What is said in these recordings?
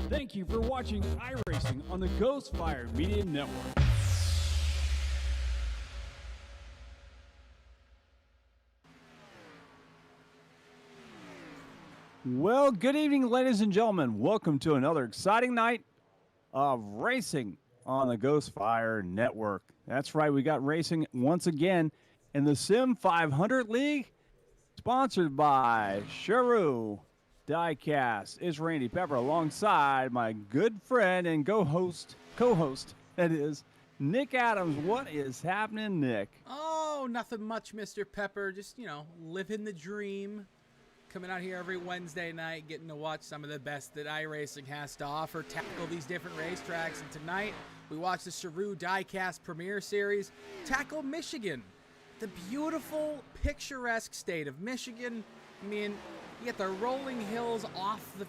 Thank you for watching iRacing on the Ghostfire Media Network. Well, good evening, ladies and gentlemen. Welcome to another exciting night of racing on the Ghostfire Network. That's right, we got racing once again in the Sim500 League, sponsored by Sharue. Diecast is Randy Pepper alongside my good friend and co-host, that is, Nick Adams. What is happening, Nick? Oh, nothing much, Mr. Pepper. Just, living the dream. Coming out here every Wednesday night, getting to watch some of the best that iRacing has to offer, tackle these different racetracks. And tonight, we watch the Sharue Diecast Premier Series, tackle Michigan. The beautiful, picturesque state of Michigan. I mean, you get the rolling hills off the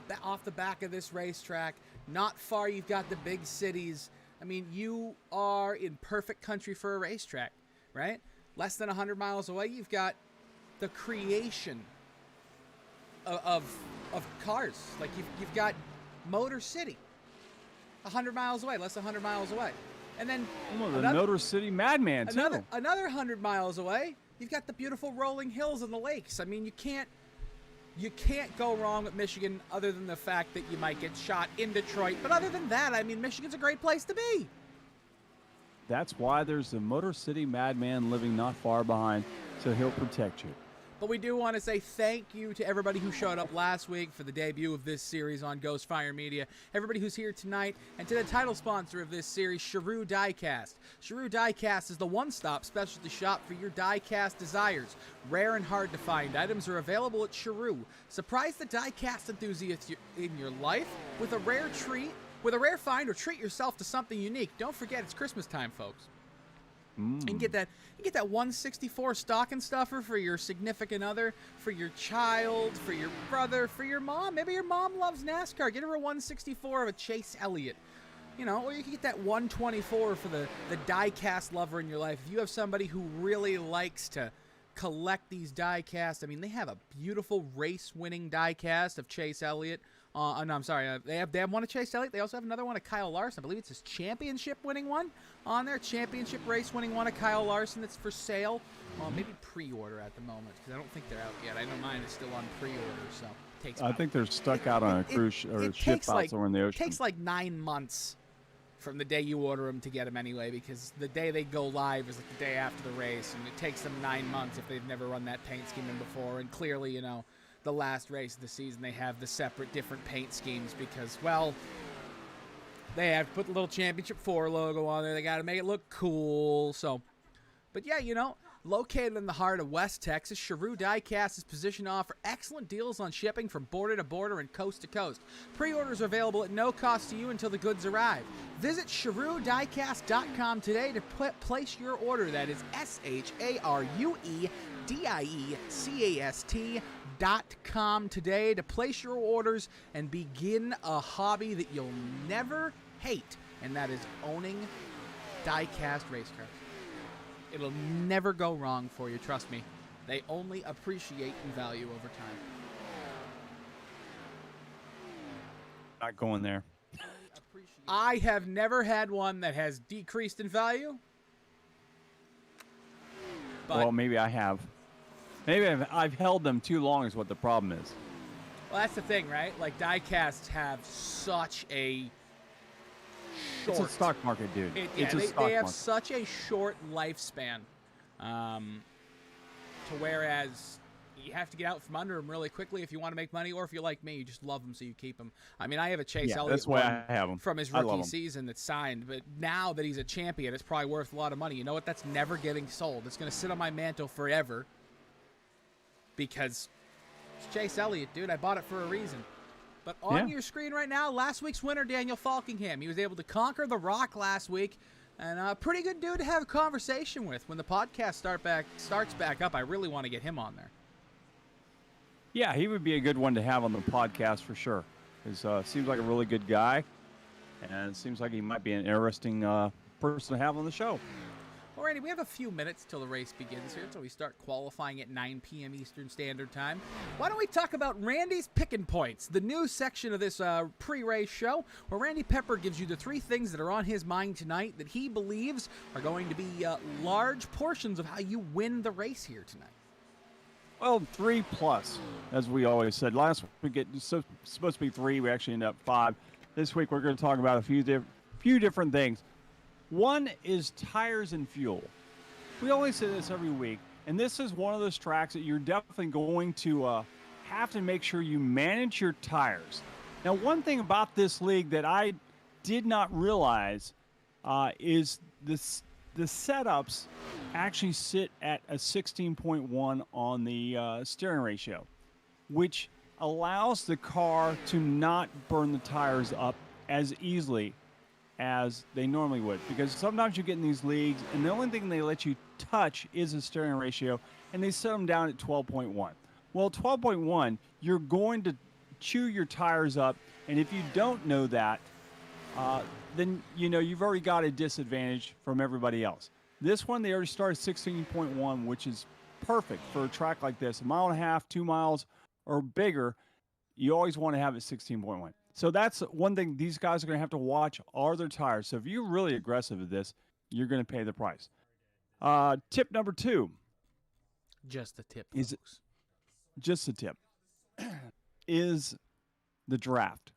back of this racetrack. Not far, you've got the big cities. I mean, you are in perfect country for a racetrack, right? Less than 100 miles away, you've got the creation of cars. Like, you've got Motor City, 100 miles away, less than 100 miles away. And then the Motor City Madman, too. Another 100 miles away, you've got the beautiful rolling hills and the lakes. I mean, you can't go wrong with Michigan other than the fact that you might get shot in Detroit. But other than that, I mean, Michigan's a great place to be. That's why there's the Motor City Madman living not far behind, so he'll protect you. But we do want to say thank you to everybody who showed up last week for the debut of this series on Ghostfire Media, everybody who's here tonight, and to the title sponsor of this series, Sharue Diecast. Sharue Diecast is the one-stop specialty shop for your diecast desires. Rare and hard to find items are available at Sharue. Surprise the diecast enthusiast in your life with a rare find, or treat yourself to something unique. Don't forget, it's Christmas time, folks. You can get that 164 stocking stuffer for your significant other, for your child, for your brother, for your mom. Maybe your mom loves NASCAR. Get her a 164 of a Chase Elliott. Or you can get that 124 for the diecast lover in your life. If you have somebody who really likes to collect these diecast, I mean, they have a beautiful race-winning diecast of Chase Elliott. They have one of Chase Elliott. They also have another one of Kyle Larson. I believe it's his championship-winning one on there. Championship race-winning one of Kyle Larson that's for sale. Maybe pre-order at the moment, because I don't think they're out yet. I know mine is still on pre-order, so it takes. I think they're stuck out on a cruise or a ship out somewhere in the ocean. It takes like 9 months from the day you order them to get them anyway, because the day they go live is like the day after the race, and it takes them 9 months if they've never run that paint scheme in before. And clearly, the last race of the season, they have the separate different paint schemes because, well, they have to put the little Championship 4 logo on there. They got to make it look cool. So, but yeah, located in the heart of West Texas, Sharue Diecast is positioned to offer excellent deals on shipping from border to border and coast to coast. Pre-orders are available at no cost to you until the goods arrive. Visit SharueDiecast.com today to place your order. That is SharueDiecast.com today to place your orders and begin a hobby that you'll never hate, and that is owning diecast race cars. It'll never go wrong for you, trust me. They only appreciate in value over time. Not going there. I have never had one that has decreased in value. But, well, maybe I have. Maybe I've held them too long is what the problem is. Well, that's the thing, right? Like, diecasts have such a short... It's a stock market, dude. They have such a short lifespan. To whereas you have to get out from under them really quickly if you want to make money, or if you're like me, you just love them so you keep them. I mean, I have a Chase Elliott that's why I have them. From his rookie season that's signed, but now that he's a champion, it's probably worth a lot of money. You know what? That's never getting sold. It's going to sit on my mantle forever because it's Chase Elliott, dude. I bought it for a reason. But on your screen right now, last week's winner, Daniel Falkingham. He was able to conquer the Rock last week, and a pretty good dude to have a conversation with. When the podcast starts back up, I really want to get him on there. Yeah, he would be a good one to have on the podcast for sure. He seems like a really good guy, and it seems like he might be an interesting person to have on the show. Well, Randy, we have a few minutes till the race begins here, so we start qualifying at 9 p.m. Eastern Standard Time. Why don't we talk about Randy's Pickin' Points, the new section of this pre-race show, where Randy Pepper gives you the 3 things that are on his mind tonight that he believes are going to be large portions of how you win the race here tonight. Well, 3+, as we always said. Last week it was supposed to be 3. We actually ended up 5. This week we're going to talk about a few different things. One is tires and fuel. We always say this every week, and this is one of those tracks that you're definitely going to have to make sure you manage your tires. Now, one thing about this league that I did not realize is the setups actually sit at a 16.1 on the steering ratio, which allows the car to not burn the tires up as easily as they normally would. Because sometimes you get in these leagues, and the only thing they let you touch is the steering ratio, and they set them down at 12.1. Well, 12.1, you're going to chew your tires up, and if you don't know that, then you've already got a disadvantage from everybody else. This one, they already started 16.1, which is perfect for a track like this. 1.5 miles, 2 miles or bigger, you always want to have it 16.1. So that's one thing these guys are going to have to watch are their tires. So if you're really aggressive at this, you're going to pay the price. Tip number 2. Just a tip, folks. Just a tip. Is the draft.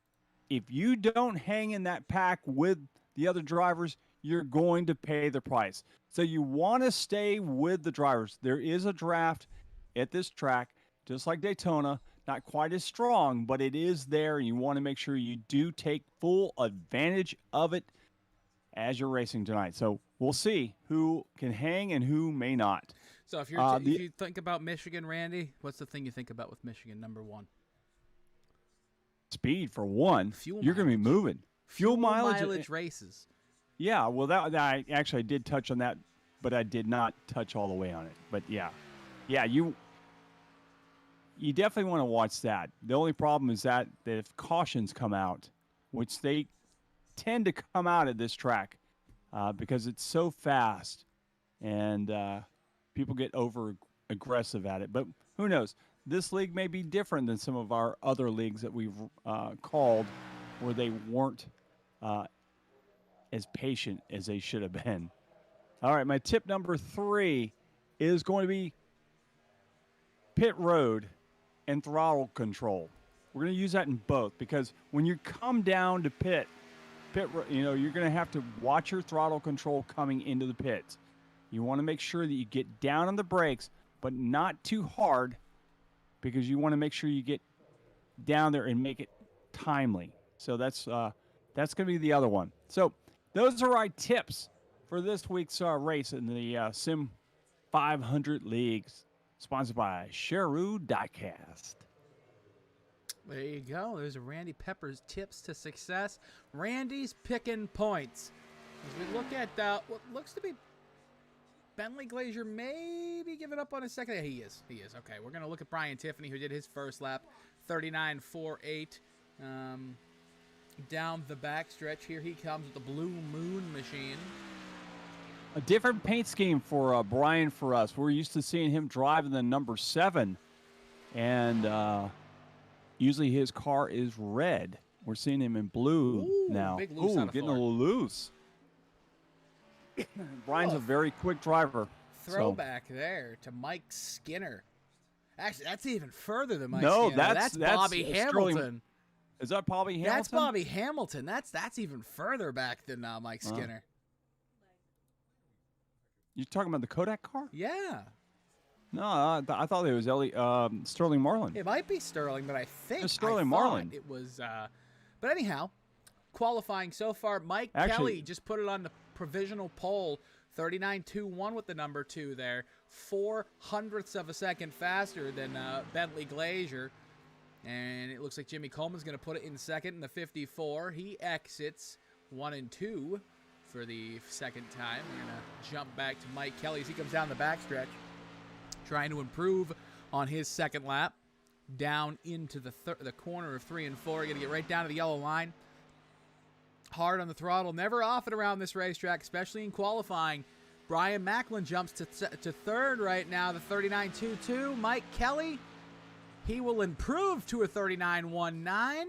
If you don't hang in that pack with the other drivers, you're going to pay the price. So you want to stay with the drivers. There is a draft at this track, just like Daytona, not quite as strong, but it is there, and you want to make sure you do take full advantage of it as you're racing tonight. So we'll see who can hang and who may not. So if you think about Michigan, Randy, what's the thing you think about with Michigan, number 1? Speed for one. Fuel you're going to be moving. Fuel mileage races. Yeah, well, that I actually did touch on that, but I did not touch all the way on it. But yeah, you definitely want to watch that. The only problem is that if cautions come out, which they tend to come out at this track because it's so fast, and people get over aggressive at it. But who knows? This league may be different than some of our other leagues that we've called, where they weren't as patient as they should have been. All right, my tip number 3 is going to be pit road and throttle control. We're going to use that in both, because when you come down to pit, you're going to have to watch your throttle control coming into the pits. You want to make sure that you get down on the brakes, but not too hard, because you want to make sure you get down there and make it timely. So that's going to be the other one. So those are our tips for this week's race in the Sim500 Leagues, sponsored by Sharue Diecast. There you go. There's Randy Pepper's tips to success. Randy's Pickin' Points. As we look at what looks to be Bentley Glazier, maybe giving up on his second. Yeah, he is. Okay, we're going to look at Bruyne Tiffany, who did his first lap, 39.48. Down the backstretch. Here he comes with the Blue Moon machine. A different paint scheme for Bruyne for us. We're used to seeing him driving the number 7, and usually his car is red. We're seeing him in blue now. Big loose out of getting a little loose. Bruyne's a very quick driver. Throwback there to Mike Skinner. Actually, that's even further than Mike Skinner. No, that's Bobby Hamilton. Is that Bobby Hamilton? That's Bobby Hamilton. That's even further back than Mike Skinner. You talking about the Kodak car? Yeah. No, I thought it was Sterling Marlin. It might be Sterling, but I think Sterling Marlin. It was. But anyhow, qualifying so far, Mike Kelly just put it on the provisional pole, 39.21 with the number 2 there, 0.04 of a second faster than Bentley Glazier. And it looks like Jimmy Coleman's going to put it in second in the 54. He exits 1 and 2 for the second time. We're going to jump back to Mike Kelly as he comes down the backstretch, trying to improve on his second lap. Down into the corner of 3 and 4. Going to get right down to the yellow line. Hard on the throttle. Never off and around this racetrack, especially in qualifying. Bruyne Macklin jumps to third right now, the 39.22. Mike Kelly, he will improve to a 39.19.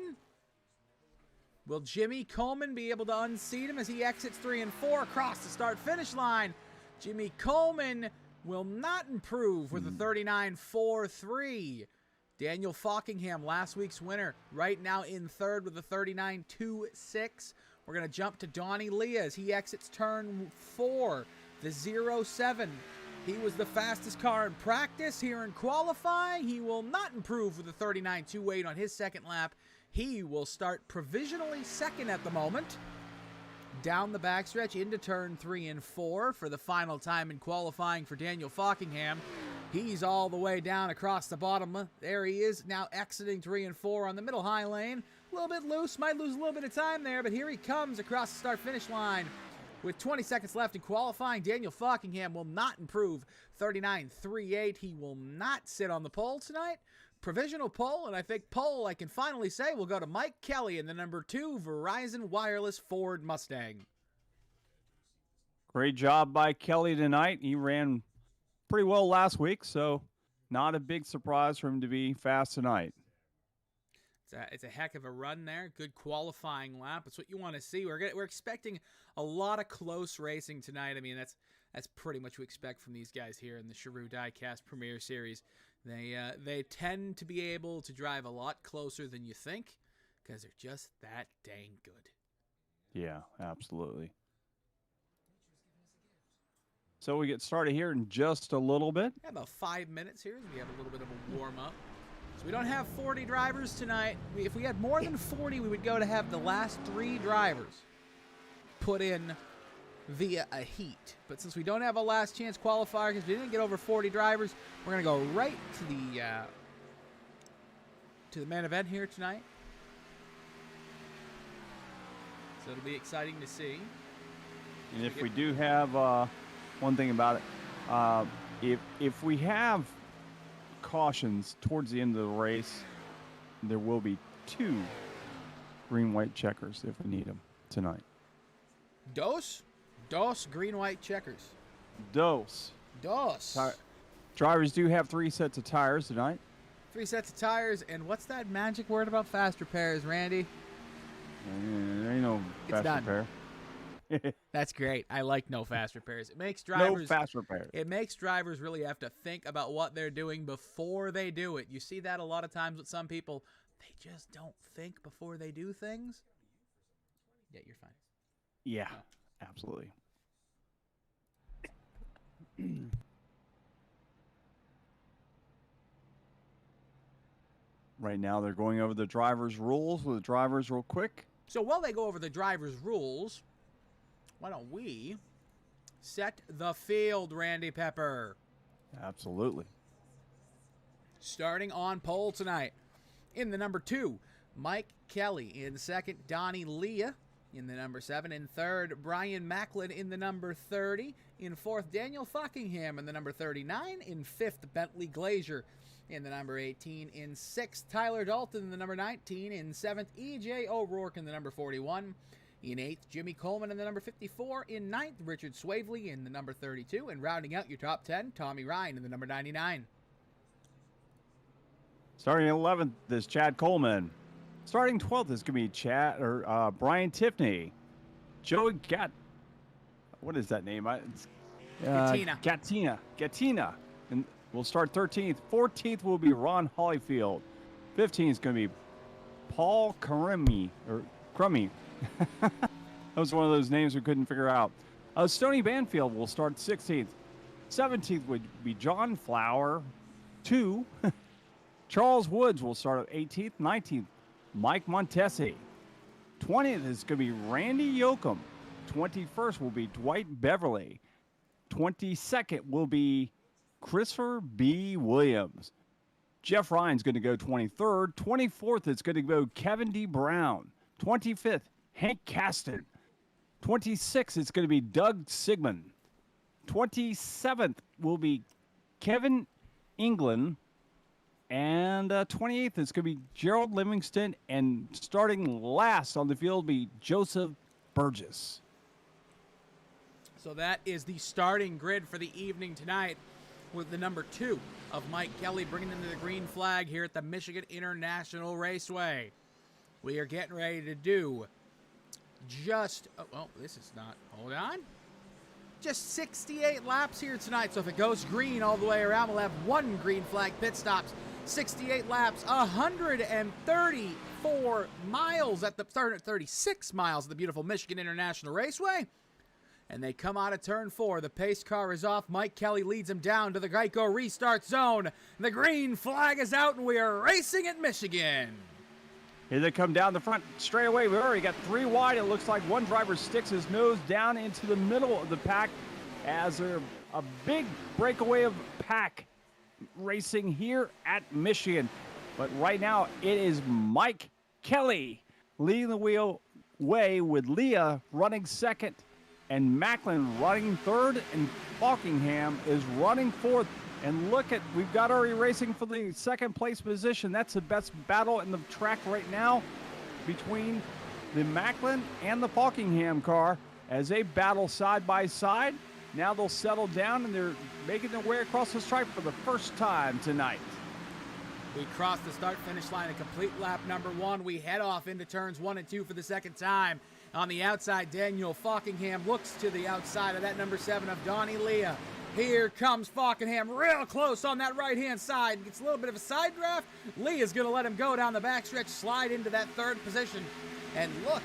Will Jimmy Coleman be able to unseat him as he exits 3 and 4 across the start-finish line? Jimmy Coleman will not improve with a 39.43. Daniel Fockingham, last week's winner, right now in third with a 39.26. We're going to jump to Donnie Lee as he exits turn 4, the 0.7. He was the fastest car in practice. Here in qualifying, he will not improve with a 39.28 on his second lap. He will start provisionally second at the moment. Down the backstretch into turn 3 and 4 for the final time in qualifying for Daniel Fockingham. He's all the way down across the bottom. There he is, now exiting 3 and 4 on the middle high lane. A little bit loose, might lose a little bit of time there, but here he comes across the start-finish line. With 20 seconds left in qualifying, Daniel Fockingham will not improve 39.38. He will not sit on the pole tonight. Provisional pole, and I think pole, I can finally say, will go to Mike Kelly in the number 2 Verizon Wireless Ford Mustang. Great job by Kelly tonight. He ran pretty well last week, so not a big surprise for him to be fast tonight. It's a heck of a run there. Good qualifying lap. It's what you want to see. We're expecting a lot of close racing tonight. I mean, that's pretty much what we expect from these guys here in the Sharue Diecast Premier Series. They tend to be able to drive a lot closer than you think because they're just that dang good. Yeah, absolutely. So we get started here in just a little bit. Yeah, about 5 minutes here. We have a little bit of a warm-up. So we don't have 40 drivers tonight. If we had more than 40, we would go to have the last 3 drivers put in via a heat. But since we don't have a last chance qualifier because we didn't get over 40 drivers, we're going to go right to the main event here tonight. So it'll be exciting to see. And if we do have one thing about it, if we have cautions towards the end of the race, there will be 2 green-white checkers if we need them tonight. Dos green-white checkers. Dos. Drivers do have 3 sets of tires tonight. 3 sets of tires, and what's that magic word about fast repairs, Randy? There ain't no fast repair. That's great. I like no fast repairs. It makes drivers no fast repairs. It makes drivers really have to think about what they're doing before they do it. You see that a lot of times with some people. They just don't think before they do things. Yeah, you're fine. Yeah, absolutely. Right now they're going over the driver's rules with the drivers real quick. So while they go over the driver's rules, why don't we set the field, Randy Pepper? Absolutely. Starting on pole tonight. In the number 2, Mike Kelly. In second, Donnie Lee. In the number 7. In third, Bruyne Macklin in the number 30. In fourth, Daniel Fockingham in the number 39. In fifth, Bentley Glazier in the number 18. In sixth, Tyler Dalton in the number 19. In seventh, E.J. O'Rourke in the number 41. In 8th, Jimmy Coleman in the number 54. In 9th, Richard Swavely in the number 32. And rounding out your top 10, Tommy Ryan in the number 99. Starting 11th is Chad Coleman. Starting 12th is going to be Brian Tiffany. Joey what is that name? Gattina. And we'll start 13th. 14th will be Ron Hollyfield. 15th is going to be Paul Crummy. That was one of those names we couldn't figure out. Stoney Banfield will start 16th. 17th would be John Flower. 2. Charles Woods will start at 18th. 19th, Mike Montesi. 20th is going to be Randy Yoakum. 21st will be Dwight Beverly. 22nd will be Christopher B. Williams. Jeff Ryan's going to go 23rd. 24th is going to go Kevin D. Brown. 25th, Hank Caston. 26th is going to be Doug Sigmund. 27th will be Kevin England. And 28th is going to be Gerald Livingston. And starting last on the field will be Joseph Burgess. So that is the starting grid for the evening tonight, with the number 2 of Mike Kelly bringing them to the green flag here at the Michigan International Raceway. We are getting ready to do just, hold on. Just 68 laps here tonight. So if it goes green all the way around, we'll have 1 green flag pit stops. 68 laps, 134 miles at the start at 36 miles at the beautiful Michigan International Raceway. And they come out of turn 4. The pace car is off. Mike Kelly leads him down to the Geico restart zone. The green flag is out, and we are racing at Michigan. Here they come down the front straight away. We already got 3 wide. It looks like one driver sticks his nose down into the middle of the pack as a big breakaway of pack racing here at Michigan. But right now, it is Mike Kelly leading the way with Leah running second and Macklin running third, and Falkingham is running fourth. And look at, we've got already racing for the second place position. That's the best battle in the track right now between the Macklin and the Falkingham car as they battle side by side. Now they'll settle down, and they're making their way across the stripe for the first time tonight. We cross the start-finish line and complete lap number 1. We head off into turns 1 and 2 for the second time. On the outside, Daniel Falkingham looks to the outside of that number 7 of Donnie Leah. Here comes Falkingham real close on that right-hand side. Gets a little bit of a side draft. Leah's going to let him go down the backstretch, slide into that third position. And look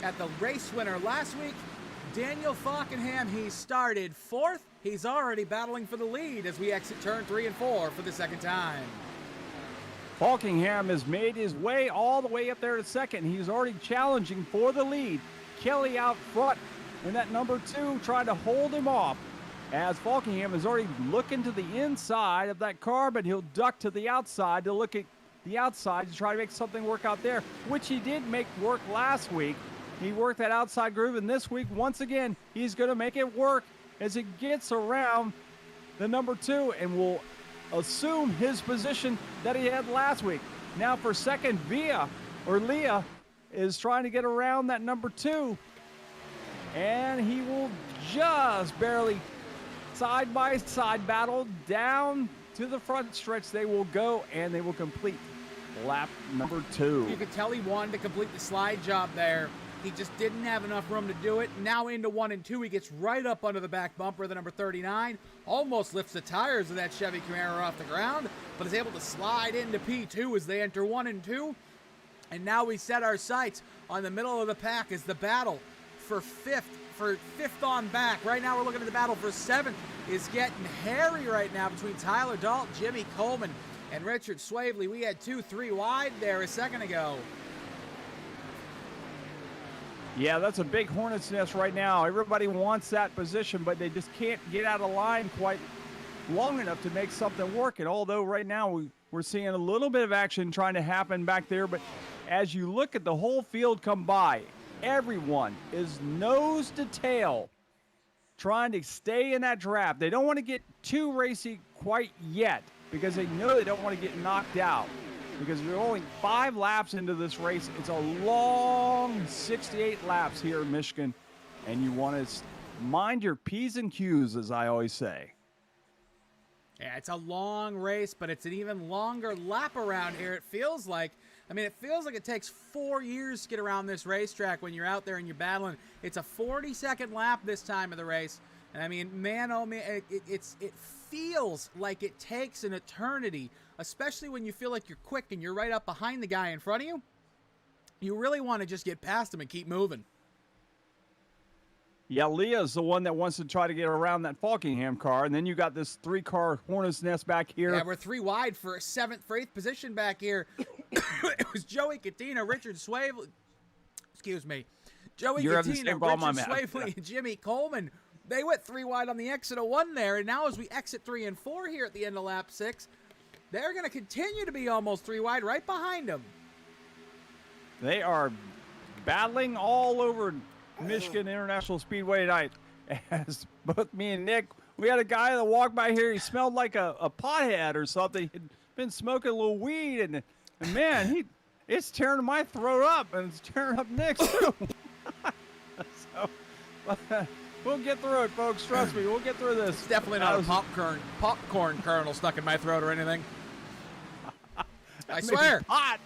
at the race winner last week, Daniel Falkingham. He started 4th. He's already battling for the lead as we exit turn 3 and 4 for the second time. Falkingham has made his way all the way up there to second. He's already challenging for the lead. Kelly out front in that number 2 trying to hold him off, as Falkingham is already looking to the inside of that car, but he'll duck to the outside to look at the outside to try to make something work out there, which he did make work last week. He worked that outside groove, and this week, once again, he's going to make it work as it gets around the number 2 and will assume his position that he had last week. Now for second, Leah is trying to get around that number 2, and he will just barely side-by-side battle down to the front stretch. They will go, and they will complete lap number 2. You could tell he wanted to complete the slide job there. He just didn't have enough room to do it. Now into 1 and 2, he gets right up under the back bumper of the number 39, almost lifts the tires of that Chevy Camaro off the ground, but is able to slide into P2 as they enter 1 and 2. And now we set our sights on the middle of the pack as the battle for fifth on back. Right now we're looking at the battle for 7th is getting hairy right now between Tyler Dalton, Jimmy Coleman, and Richard Swavely. We had 2-3 wide there a second ago. Yeah, that's a big hornet's nest right now. Everybody wants that position, but they just can't get out of line quite long enough to make something work. And although right now we're seeing a little bit of action trying to happen back there, but as you look at the whole field come by, everyone is nose to tail trying to stay in that draft. They don't want to get too racy quite yet because they know they don't want to get knocked out. Because we're only 5 laps into this race. It's a long 68 laps here in Michigan, and you want to mind your P's and Q's, as I always say. Yeah, it's a long race, but it's an even longer lap around here, it feels like. I mean, it feels like it takes 4 years to get around this racetrack when you're out there and you're battling. It's a 40-second lap this time of the race. And I mean, man, oh man, it feels like it takes an eternity, especially when you feel like you're quick and you're right up behind the guy in front of you. You really want to just get past him and keep moving. Yeah, Leah's the one that wants to try to get around that Falkingham car, and then you got this 3-car hornet's nest back here. Yeah, we're 3 wide for 7th, for 8th position back here. It was Joey Cattina, Richard Swavely. Excuse me. Joey Cattina, Richard Swavely, and Jimmy Coleman. They went 3 wide on the exit of 1 there, and now as we exit 3 and 4 here at the end of lap 6, they're going to continue to be almost 3 wide right behind them. They are battling all over Michigan International Speedway tonight. As both me and Nick, we had a guy that walked by here. He smelled like a pothead or something. He'd been smoking a little weed, and man, it's tearing my throat up, and it's tearing up Nick's too. So, We'll get through it, folks. Trust me, we'll get through this. It's definitely not a popcorn kernel stuck in my throat or anything. I swear. Hot.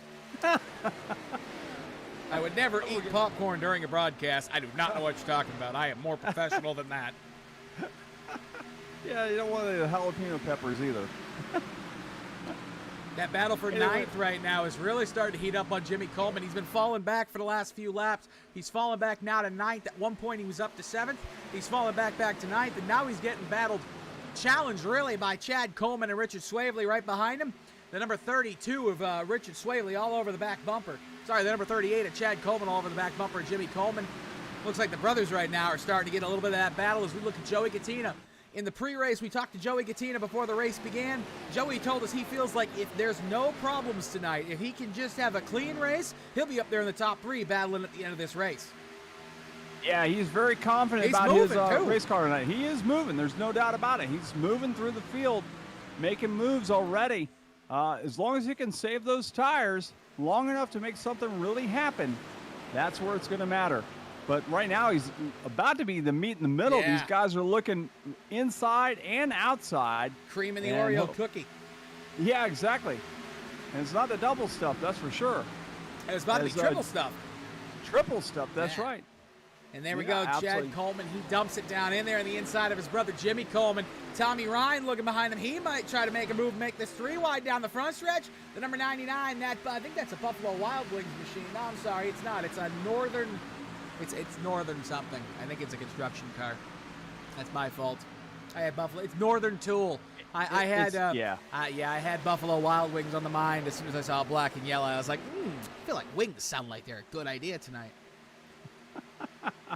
I would never eat popcorn during a broadcast. I do not know what you're talking about. I am more professional than that. Yeah, you don't want the jalapeno peppers either. That battle for ninth right now is really starting to heat up on Jimmy Coleman. He's been falling back for the last few laps. He's fallen back now to ninth. At one point, he was up to seventh. He's fallen back to ninth, and now he's getting challenged really by Chad Coleman and Richard Swavely right behind him. The number 32 of Richard Swavely all over the back bumper. Sorry, the number 38 of Chad Coleman all over the back bumper of Jimmy Coleman. Looks like the brothers right now are starting to get a little bit of that battle as we look at Joey Gattina. In the pre-race, we talked to Joey Gattina before the race began. Joey told us he feels like if there's no problems tonight, if he can just have a clean race, he'll be up there in the top 3 battling at the end of this race. Yeah, he's very confident about his race car tonight. He is moving. There's no doubt about it. He's moving through the field, making moves already. As long as he can save those tires long enough to make something really happen, that's where it's going to matter. But right now, he's about to be the meat in the middle. Yeah. These guys are looking inside and outside. Cream in the Oreo cookie. Yeah, exactly. And it's not the double stuff, that's for sure. And it's about to be triple stuff. Triple stuff, that's right. And there we go, Chad Coleman. He dumps it down in there on the inside of his brother, Jimmy Coleman. Tommy Ryan looking behind him. He might try to make a move, make this 3 wide down the front stretch. The number 99, I think that's a Buffalo Wild Wings machine. No, I'm sorry, it's not. It's a Northern... It's Northern something. I think it's a construction car. That's my fault. I had Buffalo. It's Northern Tool. I had Buffalo Wild Wings on the mind as soon as I saw black and yellow. I was like, I feel like wings sound like they're a good idea tonight.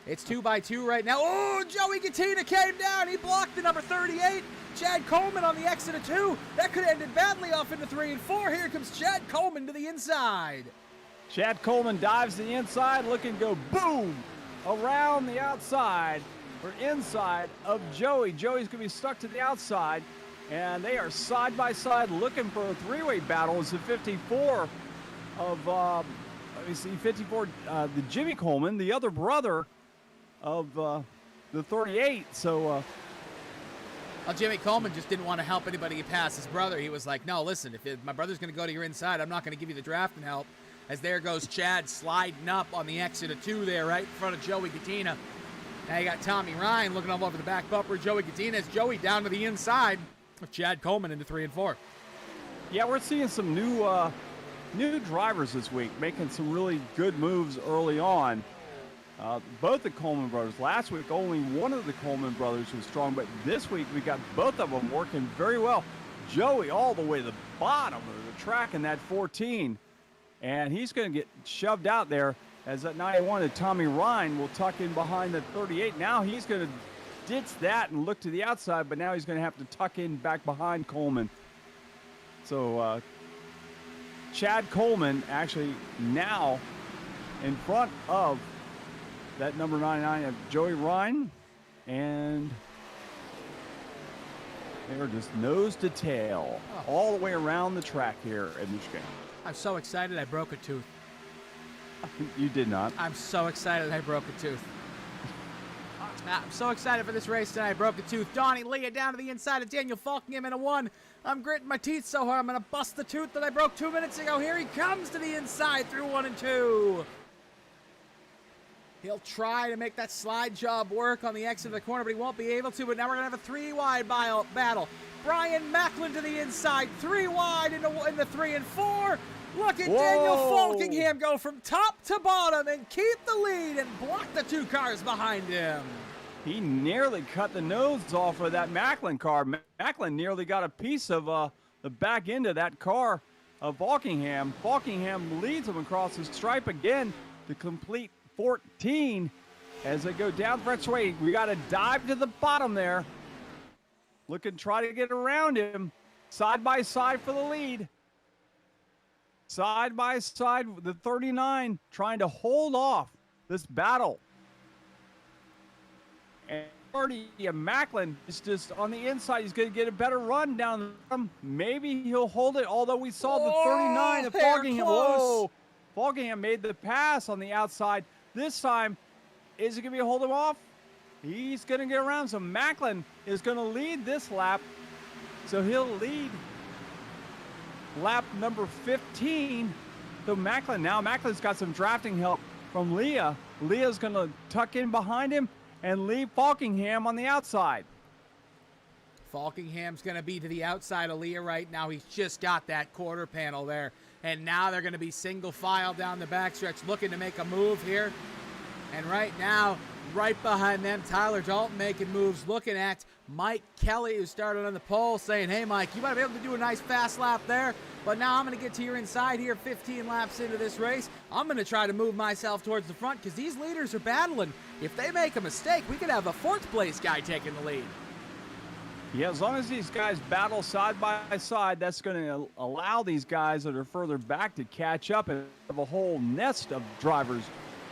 It's 2x2 right now. Oh, Joey Gattina came down. He blocked the number 38. Chad Coleman on the exit of 2. That could have ended badly off into 3 and 4. Here comes Chad Coleman to the inside. Chad Coleman dives to the inside, looking to go boom around the outside or inside of Joey. Joey's going to be stuck to the outside, and they are side by side looking for a 3-way battle. It's the 54 of, 54, the Jimmy Coleman, the other brother of the 38. So, well, Jimmy Coleman just didn't want to help anybody get past his brother. He was like, no, listen, if my brother's going to go to your inside, I'm not going to give you the draft and help. As there goes Chad sliding up on the exit of 2 there, right in front of Joey Gattina. Now you got Tommy Ryan looking all over the back bumper. Joey Gattina as Joey down to the inside of Chad Coleman into 3 and 4. Yeah, we're seeing some new drivers this week, making some really good moves early on. Both the Coleman brothers. Last week, only one of the Coleman brothers was strong, but this week we got both of them working very well. Joey all the way to the bottom of the track in that 14. And he's going to get shoved out there as that 91 of Tommy Ryan will tuck in behind the 38. Now he's going to ditch that and look to the outside, but now he's going to have to tuck in back behind Coleman. So Chad Coleman actually now in front of that number 99 of Joey Ryan. And they're just nose to tail all the way around the track here at Michigan. I'm so excited I broke a tooth. You did not. I'm so excited I broke a tooth. I'm so excited for this race tonight. I broke a tooth. Donnie Leah down to the inside of Daniel Falkingham in a 1. I'm gritting my teeth so hard I'm going to bust the tooth that I broke 2 minutes ago. Here he comes to the inside through 1 and 2. He'll try to make that slide job work on the exit of the corner, but he won't be able to. But now we're going to have a 3-wide battle. Brian Macklin to the inside, 3 wide in the 3 and 4. Look at Daniel Falkingham go from top to bottom and keep the lead and block the 2 cars behind him. He nearly cut the nose off of that Macklin car. Macklin nearly got a piece of the back end of that car of Falkingham. Falkingham leads him across the stripe again to complete 14 as they go down the straightaway. We got to dive to the bottom there. Looking, try to get around him. Side by side for the lead. Side by side, the 39 trying to hold off this battle. And Macklin is just on the inside. He's going to get a better run down. Maybe he'll hold it, although we saw the 39 of Falkingham. Whoa! Falkingham made the pass on the outside. This time, is it going to be a hold him off? He's going to get around. So Macklin is going to lead this lap. So he'll lead lap number 15. So Macklin's got some drafting help from Leah. Leah's going to tuck in behind him and leave Falkingham on the outside. Falkingham's going to be to the outside of Leah right now. He's just got that quarter panel there. And now they're going to be single file down the backstretch looking to make a move here. And right now, right behind them, Tyler Dalton making moves, looking at Mike Kelly, who started on the pole, saying, hey, Mike, you might be able to do a nice fast lap there, but now I'm going to get to your inside here 15 laps into this race. I'm going to try to move myself towards the front because these leaders are battling. If they make a mistake, we could have a fourth place guy taking the lead. Yeah, as long as these guys battle side by side, that's going to allow these guys that are further back to catch up and have a whole nest of drivers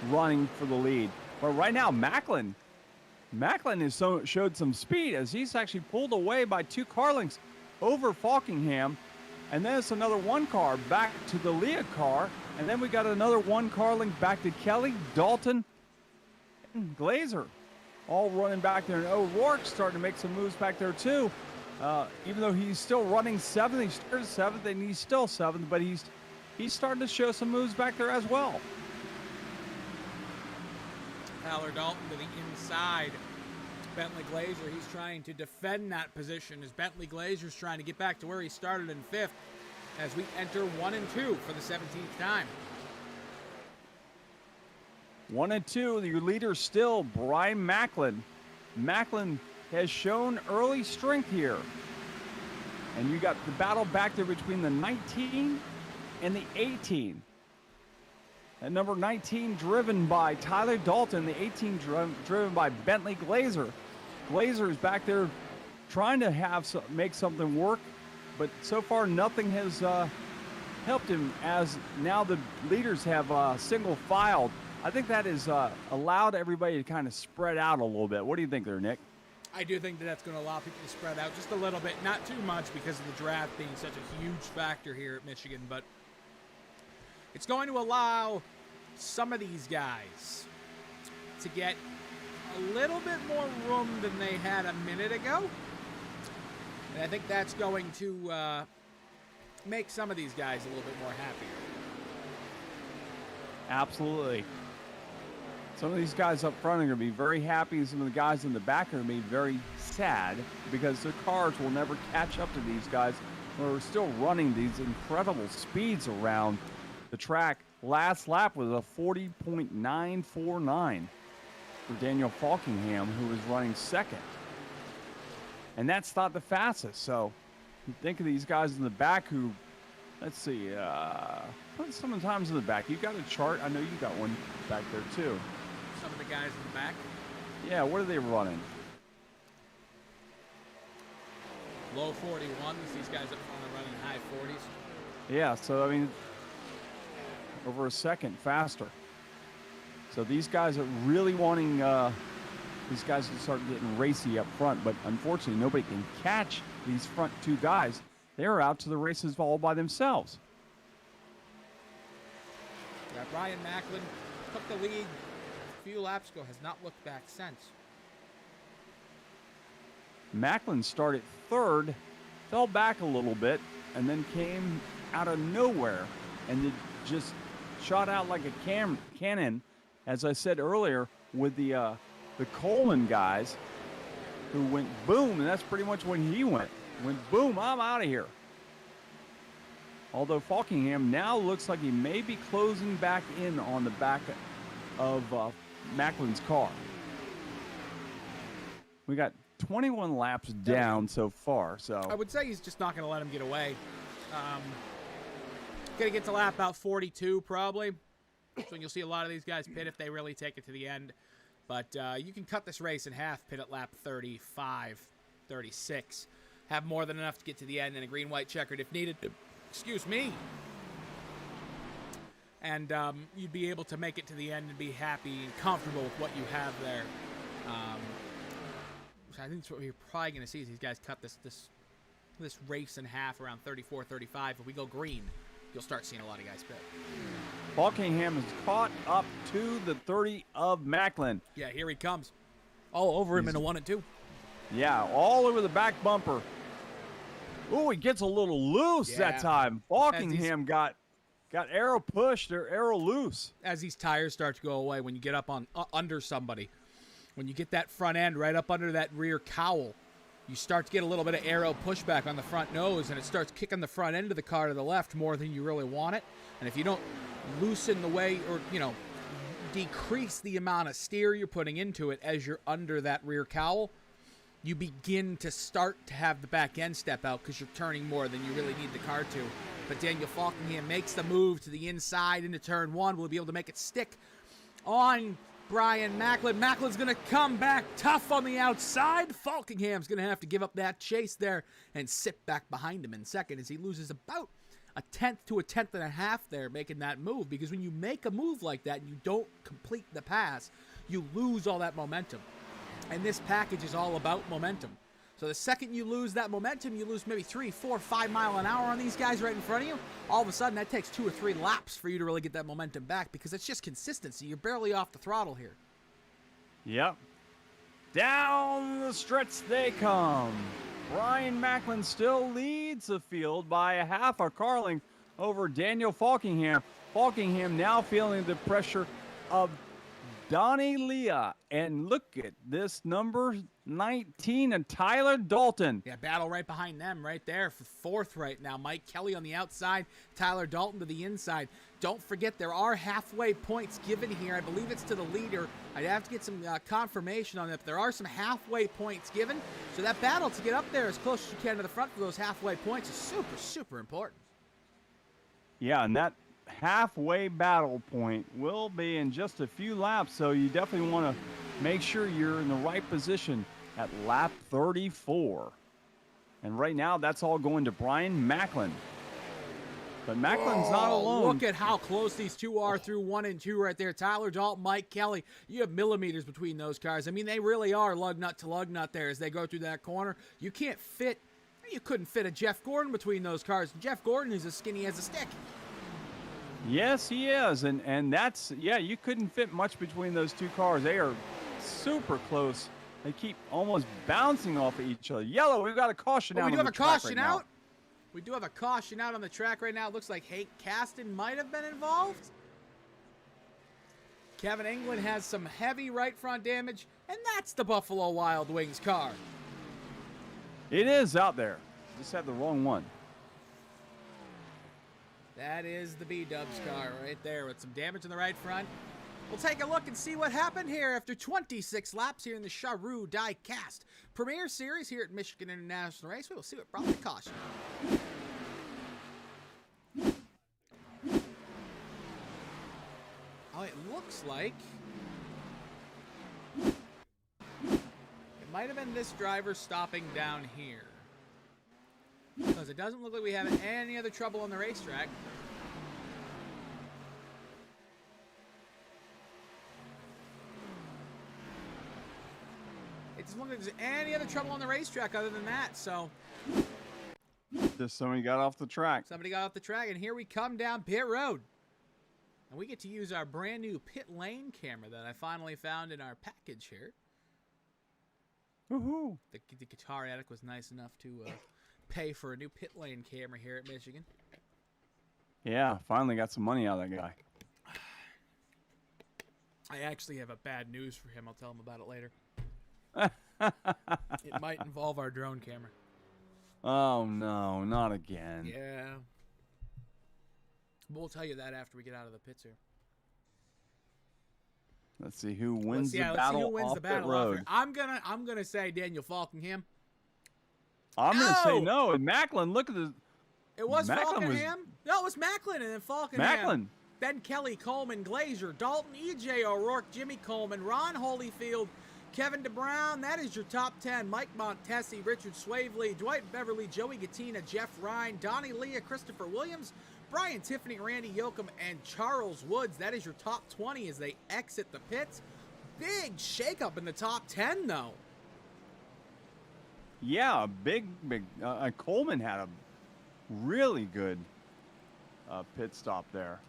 running for the lead. But right now, Macklin has showed some speed as he's actually pulled away by 2 car lengths over Falkingham. And then it's another 1 car back to the Leah car. And then we got another 1 car length back to Kelly, Dalton, and Glazer. All running back there, and O'Rourke's starting to make some moves back there too. Even though he's still running 7th, he started 7th, and he's still 7th, but he's starting to show some moves back there as well. Tyler Dalton to the inside. Bentley Glazer, he's trying to defend that position as Bentley Glazer's trying to get back to where he started in 5th as we enter 1 and 2 for the 17th time. 1 and 2, your leader still, Bruyne Macklin. Macklin has shown early strength here. And you got the battle back there between the 19 and the 18. At number 19 driven by Tyler Dalton, the 18 driven by Bentley Glazer. Glazer is back there trying to make something work, but so far nothing has helped him as now the leaders have single filed. I think that has allowed everybody to kind of spread out a little bit. What do you think there, Nick? I do think that that's going to allow people to spread out just a little bit, not too much because of the draft being such a huge factor here at Michigan, but it's going to allow some of these guys to get a little bit more room than they had a minute ago. And I think that's going to make some of these guys a little bit more happier. Absolutely. Some of these guys up front are going to be very happy. Some of the guys in the back are going to be very sad because their cars will never catch up to these guys who are still running these incredible speeds around the track. Last lap was a 40.949 for Daniel Falkingham, who was running 2nd. And that's not the fastest. So think of these guys in the back who, let's see, put some times in the back. You got a chart? I know you got one back there too. Some of the guys in the back. Yeah, what are they running? Low 41s. These guys up front are running high 40s. Yeah, so I mean, over a second faster. So these guys are really wanting these guys to start getting racy up front, but unfortunately nobody can catch these front 2 guys. They're out to the races all by themselves. Yeah, Bryan Macklin took the lead a few laps ago, has not looked back since. Macklin started 3rd, fell back a little bit, and then came out of nowhere and it just shot out like a cannon, as I said earlier, with the Coleman guys who went boom, and that's pretty much when he went boom, I'm out of here. Although Falkingham now looks like he may be closing back in on the back of Macklin's car. We got 21 laps down so far, so I would say he's just not going to let him get away. Going to get to lap about 42 probably. So you'll see a lot of these guys pit if they really take it to the end. But you can cut this race in half, pit at lap 35, 36. Have more than enough to get to the end and a green-white checkered if needed. Excuse me. And you'd be able to make it to the end and be happy and comfortable with what you have there. So I think that's what we're probably going to see is these guys cut this race in half around 34, 35. If we go green, you'll start seeing a lot of guys pit. Falkingham is caught up to the 30 of Macklin. Yeah, here he comes. All over him in a 1 and 2. Yeah, all over the back bumper. Ooh, he gets a little loose that time. Falkingham got aero pushed or aero loose. As these tires start to go away, when you get up on under somebody, when you get that front end right up under that rear cowl, you start to get a little bit of aero pushback on the front nose, and it starts kicking the front end of the car to the left more than you really want it. And if you don't loosen the way, or, you know, decrease the amount of steer you're putting into it as you're under that rear cowl, you begin to start to have the back end step out because you're turning more than you really need the car to. But Daniel Falkingham makes the move to the inside into turn 1. Will be able to make it stick on Brian Macklin. Macklin's going to come back tough on the outside. Falkingham's going to have to give up that chase there and sit back behind him in second as he loses about a tenth to a tenth and a half there making that move. Because when you make a move like that and you don't complete the pass, you lose all that momentum. And this package is all about momentum. So the second you lose that momentum, you lose maybe 3, 4, 5 mile an hour on these guys right in front of you. All of a sudden, that takes 2 or 3 laps for you to really get that momentum back because it's just consistency. You're barely off the throttle here. Yep. Down the stretch they come. Brian Macklin still leads the field by a half a car length over Daniel Falkingham. Falkingham now feeling the pressure of Donnie Leah. And look at this number 19 and Tyler Dalton. Yeah, battle right behind them right there for fourth right now. Mike Kelly on the outside, Tyler Dalton to the inside. Don't forget there are halfway points given here. I believe it's to the leader. I'd have to get some confirmation on that. But there are some halfway points given. So that battle to get up there as close as you can to the front for those halfway points is super, super important. Yeah, and that halfway battle point will be in just a few laps, so you definitely want to make sure you're in the right position at lap 34. And right now, that's all going to Brian Macklin. But Macklin's not alone. Look at how close these two are through 1 and 2 right there. Tyler Dalton, Mike Kelly. You have millimeters between those cars. I mean, they really are lug nut to lug nut there as they go through that corner. You couldn't fit a Jeff Gordon between those cars. Jeff Gordon is as skinny as a stick. Yes, he is. And that's, yeah, you couldn't fit much between those two cars. They are super close. They keep almost bouncing off of each other. Yellow, we've got a caution out. We do have a caution out. We do have a caution out on the track right now. It looks like Hank Caston might have been involved. Kevin England has some heavy right front damage, and that's the Buffalo Wild Wings car. It is out there. Just had the wrong one. That is the B-Dubs car right there with some damage in the right front. We'll take a look and see what happened here after 26 laps here in the Sharue Diecast Premier Series here at Michigan International Race. We will see what brought the caution. Oh, it looks like it might have been this driver stopping down here. Because it doesn't look like we have any other trouble on the racetrack. It doesn't look like there's any other trouble on the racetrack other than that, so. Just somebody got off the track. Somebody got off the track, and here we come down pit road. And we get to use our brand new pit lane camera that I finally found in our package here. Woohoo! The Guitar Addict was nice enough to pay for a new pit lane camera here at Michigan. Yeah, finally got some money out of that guy. I actually have a bad news for him. I'll tell him about it later. It might involve our drone camera. Oh, no, not again. Yeah. We'll tell you that after we get out of the pits here. Let's see who wins the battle. Let's see who wins the battle road. I'm gonna say Daniel Falkingham. I'm gonna say no. And Macklin, look at the. It was Falkingham. No, it was Macklin and then Falkingham. Macklin. Then Kelly, Coleman, Glazier, Dalton, E.J. O'Rourke, Jimmy Coleman, Ron Holyfield, Kevin DeBrown. That is your top 10. Mike Montesi, Richard Swavely, Dwight Beverly, Joey Gattina, Jeff Ryan, Donnie Leah, Christopher Williams, Brian Tiffany, Randy Yoakum, and Charles Woods. That is your top 20 as they exit the pits. Big shakeup in the top 10, though. Yeah, big. Coleman had a really good pit stop there.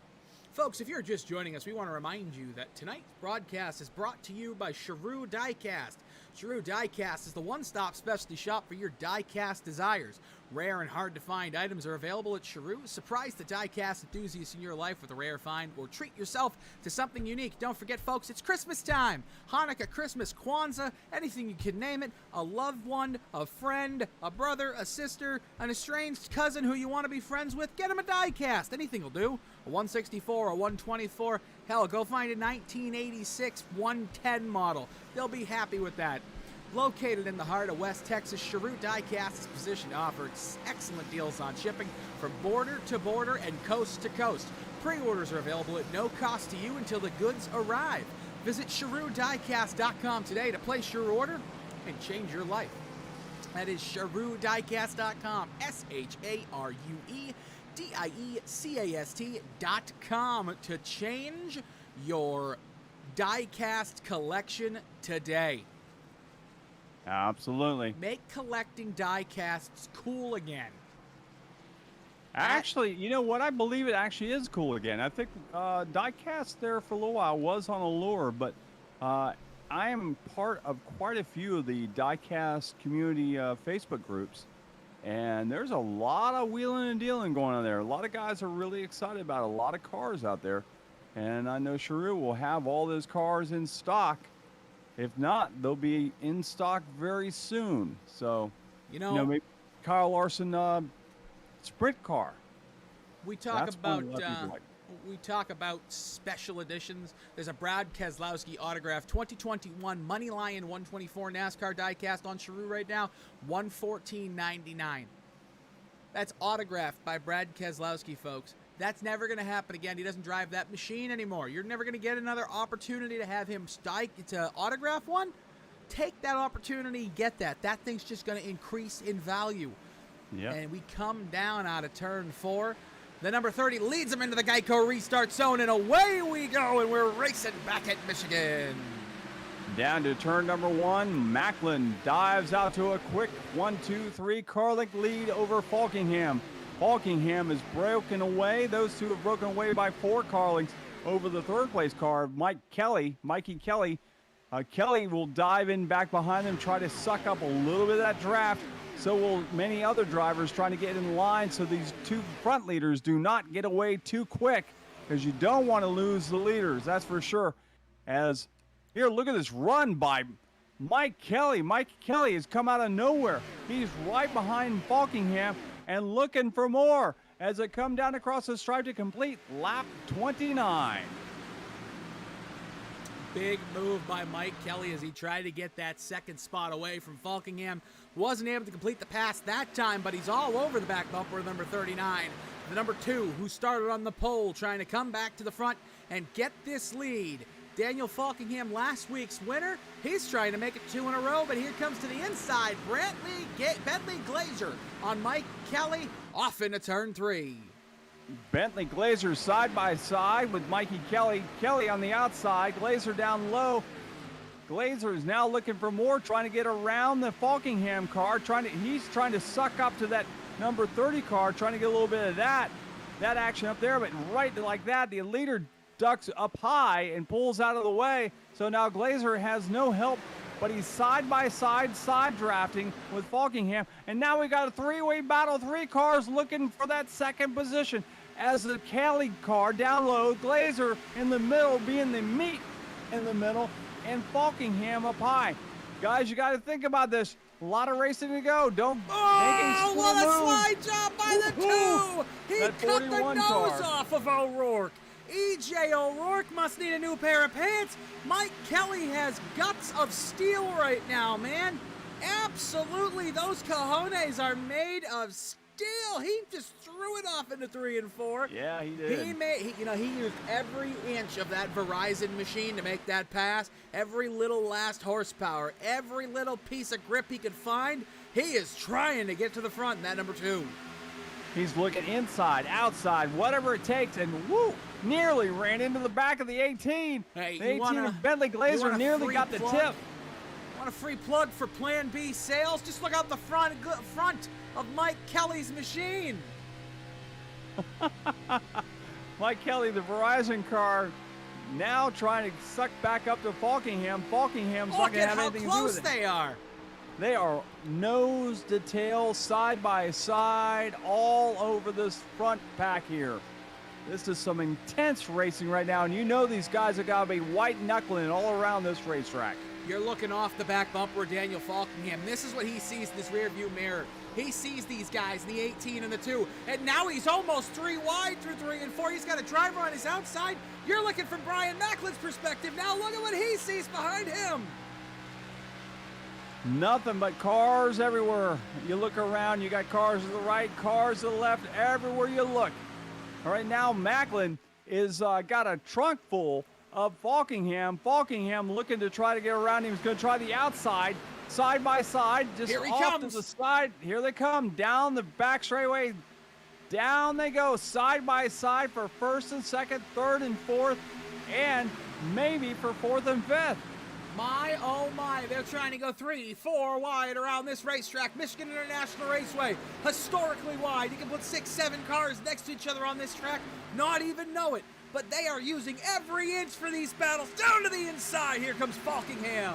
Folks, if you're just joining us, we want to remind you that tonight's broadcast is brought to you by Sharue Diecast. Sharue Diecast is the one-stop specialty shop for your diecast desires. Rare and hard-to-find items are available at Sharue. Surprise the diecast enthusiasts in your life with a rare find, or treat yourself to something unique. Don't forget, folks, it's Christmas time. Hanukkah, Christmas, Kwanzaa, anything you can name it. A loved one, a friend, a brother, a sister, an estranged cousin who you want to be friends with, get him a diecast. Anything will do. A 164, a 124, hell, go find a 1986 110 model. They'll be happy with that. Located in the heart of West Texas, Sharue Diecast is positioned to offer excellent deals on shipping from border to border and coast to coast. Pre-orders are available at no cost to you until the goods arrive. Visit SharueDiecast.com today to place your order and change your life. That is SharueDiecast.com, SharueDiecast.com to change your diecast collection today. Absolutely. Make collecting diecasts cool again. Actually, you know what? I believe it actually is cool again. I think diecast there for a little while was on allure, but I am part of quite a few of the diecast community Facebook groups, and there's a lot of wheeling and dealing going on there. A lot of guys are really excited about a lot of cars out there, and I know Sharue will have all those cars in stock. If not, they'll be in stock very soon. So, you know maybe Kyle Larson sprint car. We talk about special editions. There's a Brad Keselowski autograph 2021 Money Lion 124 NASCAR diecast on Sharue right now, $114.99. That's autographed by Brad Keselowski, folks. That's never going to happen again. He doesn't drive that machine anymore. You're never going to get another opportunity to have him to autograph one. Take that opportunity, get that. That thing's just going to increase in value. Yeah. And we come down out of turn 4. The number 30 leads him into the Geico restart zone, and away we go, and we're racing back at Michigan. Down to turn number 1, Macklin dives out to a quick 1-2-3 car length lead over Falkingham. Falkingham is broken away. Those two have broken away by 4 car lengths over the third place car, Mikey Kelly. Kelly will dive in back behind them, try to suck up a little bit of that draft. So will many other drivers trying to get in line, so these 2 front leaders do not get away too quick, because you don't want to lose the leaders, that's for sure. As here, look at this run by Mike Kelly. Mike Kelly has come out of nowhere. He's right behind Falkingham and looking for more as they come down across the stripe to complete lap 29. Big move by Mike Kelly as he tried to get that second spot away from Falkingham. Wasn't able to complete the pass that time, but he's all over the back bumper of number 39. The number 2, who started on the pole, trying to come back to the front and get this lead. Daniel Falkingham, last week's winner. He's trying to make it 2 in a row, but here comes to the inside Bentley Glazer on Mike Kelly, off into turn 3. Bentley Glazer side by side with Mikey Kelly. Kelly on the outside, Glazer down low. Glazer is now looking for more, trying to get around the Falkingham car. He's trying to suck up to that number 30 car, trying to get a little bit of that action up there. But right like that, the leader ducks up high and pulls out of the way. So now Glazer has no help, but he's side by side drafting with Falkingham. And now we got a 3-way battle, 3 cars looking for that second position. As the Kelly car down low, Glazer in the middle, being the meat in the middle, and Falkingham up high. Guys, you got to think about this. A lot of racing to go. Don't make a what a move. slide job by the 2! He cut the nose car off of O'Rourke. E.J. O'Rourke must need a new pair of pants. Mike Kelly has guts of steel right now, man. Absolutely, those cojones are made of steel. He just threw it off into 3 and 4. Yeah, he did. He used every inch of that Verizon machine to make that pass. Every little last horsepower, every little piece of grip he could find. He is trying to get to the front in that number 2. He's looking inside, outside, whatever it takes, and woo! Nearly ran into the back of the 18. Hey, the 18 of Bentley Glazer nearly got the tip. Want a free plug for Plan B sales? Just look out the front of Mike Kelly's machine. Mike Kelly, the Verizon car, now trying to suck back up to Falkingham. Falkingham's not going to have anything to do with it. Look at how close they are. They are nose to tail, side by side, all over this front pack here. This is some intense racing right now, and you know these guys are got to be white-knuckling all around this racetrack. You're looking off the back bumper of Daniel Falkingham. This is what he sees in this rearview mirror. He sees these guys, the 18 and the 2, and now he's almost 3 wide through 3 and 4. He's got a driver on his outside. You're looking from Bryan Macklin's perspective. Now look at what he sees behind him. Nothing but cars everywhere. You look around, you got cars to the right, cars to the left, everywhere you look. All right, now Macklin is got a trunk full of Falkingham. Falkingham looking to try to get around him. He's going to try the outside, side by side, just off to the side. Here they come, down the back straightaway. Down they go, side by side for first and second, third and fourth, and maybe for fourth and fifth. My, oh my, they're trying to go 3, 4 wide around this racetrack. Michigan International Raceway, historically wide. You can put 6, 7 cars next to each other on this track, not even know it. But they are using every inch for these battles. Down to the inside, here comes Falkingham.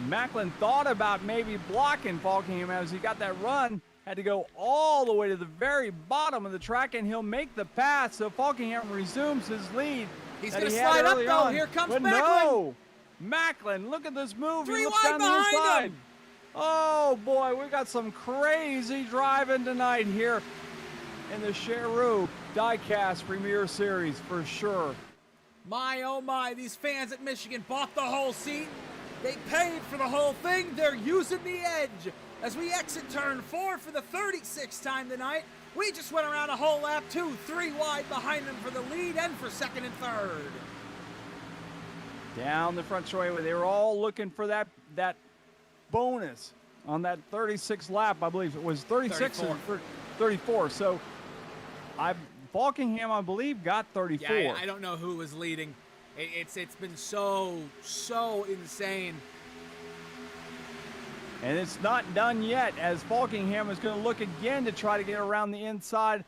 Macklin thought about maybe blocking Falkingham as he got that run. Had to go all the way to the very bottom of the track, and he'll make the pass. So Falkingham resumes his lead. He's going to slide up, though. Here comes Macklin. No. Macklin, look at this move. 3 wide behind him. Oh, boy, we got some crazy driving tonight here in the Sharue Diecast Premier Series for sure. My, oh my, these fans at Michigan bought the whole seat. They paid for the whole thing. They're using the edge. As we exit turn 4 for the 36th time tonight, we just went around a whole lap, 2, 3 wide behind them for the lead and for second and third. Down the front straightaway, they were all looking for that bonus on that 36th lap. I believe it was 36 or 34. So Falkingham, I believe, got 34. Yeah, I don't know who was leading. It's been so insane. And it's not done yet, as Falkingham is going to look again to try to get around the inside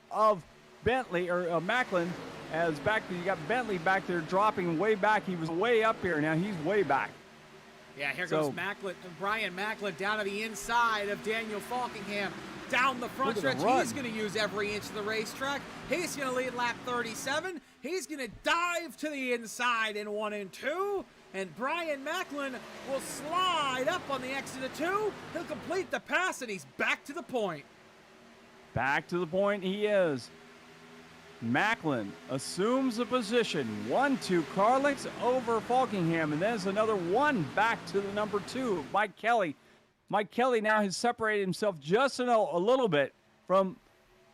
of Bentley or Macklin. As back there, you got Bentley back there dropping way back. He was way up here. Now he's way back. Yeah, here goes Macklin, Bryan Macklin down to the inside of Daniel Falkingham. Down the front stretch, he's going to use every inch of the racetrack. He's going to lead lap 37. He's going to dive to the inside in 1 and 2. And Bryan Macklin will slide up on the exit of 2. He'll complete the pass, and he's back to the point. Back to the point he is. Macklin assumes the position. 1-2 car lengths over Falkingham, and there's another 1 back to the number 2, Mike Kelly. Mike Kelly now has separated himself just a little bit from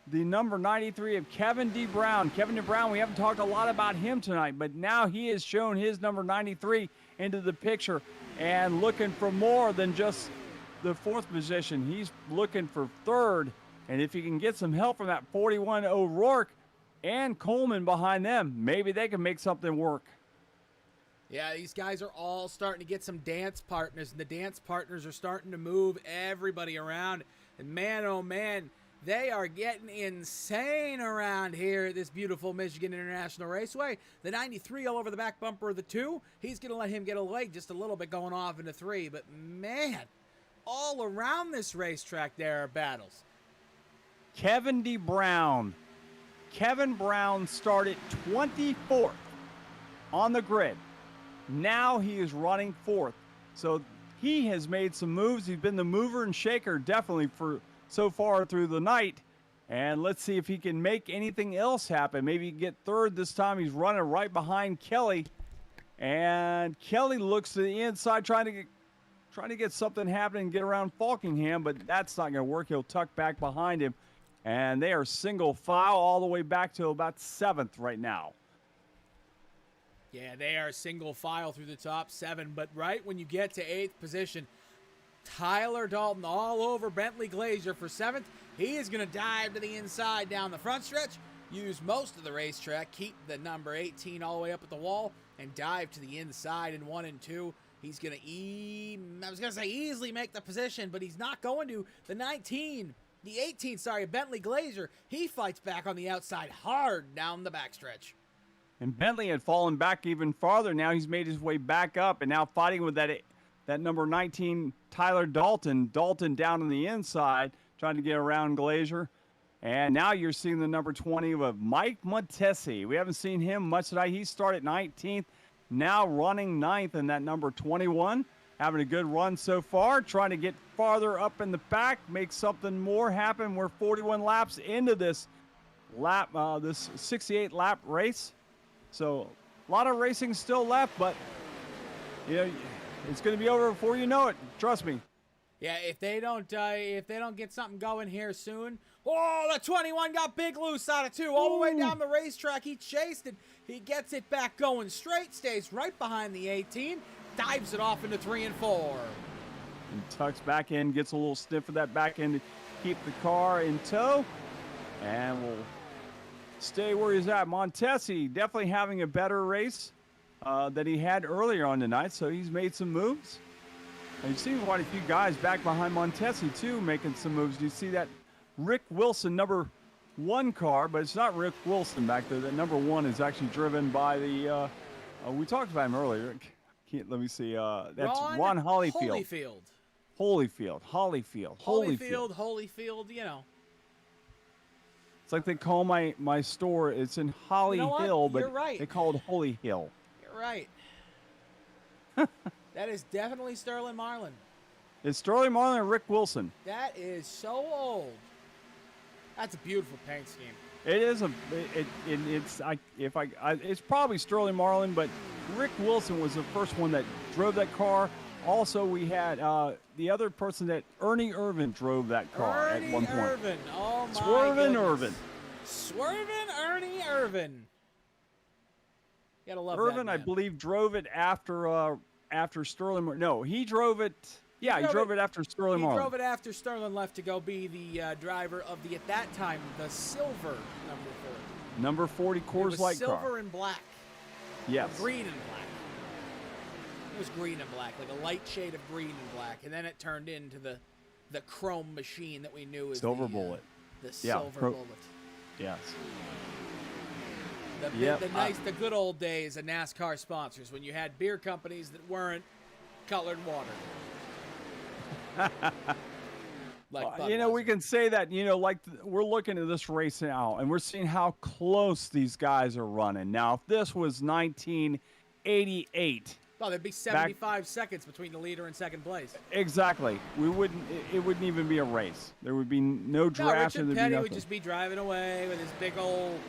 the number 93 of Kevin D. Brown. Kevin D. Brown, we haven't talked a lot about him tonight, but now he has shown his number 93 into the picture and looking for more than just the 4th position. He's looking for 3rd, and if he can get some help from that 41 O'Rourke and Coleman behind them, maybe they can make something work. Yeah, these guys are all starting to get some dance partners, and the dance partners are starting to move everybody around. And man, oh man, they are getting insane around here at this beautiful Michigan International Raceway. The 93 all over the back bumper of the 2. He's going to let him get a leg just a little bit going off into 3. But man, all around this racetrack there are battles. Kevin D. Brown. Kevin Brown started 24th on the grid. Now he is running 4th. So he has made some moves. He's been the mover and shaker definitely for so far through the night. And let's see if he can make anything else happen. Maybe get 3rd this time. He's running right behind Kelly. And Kelly looks to the inside trying to get something happening, get around Falkingham, but that's not going to work. He'll tuck back behind him. And they are single file all the way back to about 7th right now. Yeah, they are single file through the top 7, but right when you get to 8th position, Tyler Dalton all over Bentley Glazier for 7th. He is going to dive to the inside down the front stretch, use most of the racetrack, keep the number 18 all the way up at the wall, and dive to the inside in 1 and 2. He's going to easily make the position, but he's not going to. The 18, Bentley Glazier, he fights back on the outside hard down the backstretch. And Bentley had fallen back even farther. Now he's made his way back up and now fighting with that number 19 Tyler Dalton. Dalton down on the inside trying to get around Glazier. And now you're seeing the number 20 of Mike Montesi. We haven't seen him much tonight. He started 19th, now running 9th in that number 21. Having a good run so far, trying to get farther up in the back, make something more happen. We're 41 laps into this this 68 lap race. So a lot of racing still left, but it's going to be over before you know it. Trust me. Yeah, if they don't get something going here soon. Oh, the 21 got big loose out of 2 all the way down the racetrack. He chased it. He gets it back going straight, stays right behind the 18, dives it off into 3 and 4. And tucks back in, gets a little stiff of that back end to keep the car in tow. And we'll stay where he's at. Montesi definitely having a better race than he had earlier on tonight, so he's made some moves. And you've seen quite a few guys back behind Montesi, too, making some moves. You see that Rick Wilson number 1 car, but it's not Rick Wilson back there. That number 1 is actually driven by the, we talked about him earlier. Let me see. That's Ron Holyfield. Holyfield, you know. It's like they call my store. It's in Holly Hill, but right. they call it Holy Hill. You're right. That is definitely Sterling Marlin. It's Sterling Marlin and Rick Wilson. That is so old. That's a beautiful paint scheme. It is it's probably Sterling Marlin, but Rick Wilson was the first one that drove that car. Also, we had the other person that Ernie Irvin drove that car at one point. Irvin, oh my Swervin' goodness. Irvin. Swervin' Ernie Irvin. You gotta love Irvin, that man. I believe, drove it after Sterling. No, he drove it. Yeah, he drove it after Sterling Marlin. He drove it after Sterling left to go be the driver of the, at that time, the silver number 40 Coors Light car. Silver and black. Yes. Green and black. It was green and black, like a light shade of green and black, and then it turned into the chrome machine that we knew as Silver Bullet. The Silver Bullet. Yes. The good old days of NASCAR sponsors when you had beer companies that weren't colored water. We can say that, we're looking at this race now, and we're seeing how close these guys are running. Now, if this was 1988... Well, there'd be 75 seconds between the leader and second place. Exactly. It wouldn't even be a race. There would be no draft. Richard Petty would just be driving away with his big old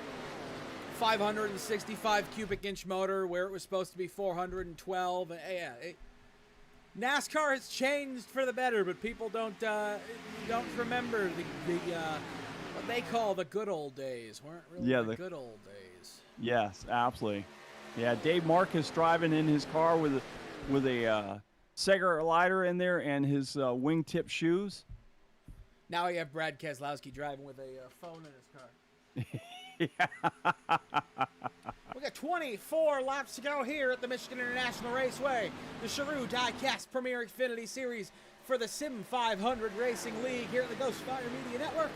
565 cubic inch motor where it was supposed to be 412. NASCAR has changed for the better, but people don't remember the what they call the good old days. Weren't really the good old days. Yes, absolutely. Yeah, Dave Marcus driving in his car with a Seger lighter in there and his wingtip shoes. Now you have Brad Keselowski driving with a phone in his car. We got 24 laps to go here at the Michigan International Raceway. The Sharue Diecast Premier Xfinity Series for the Sim500 Racing League here at the Ghost Fire Media Network.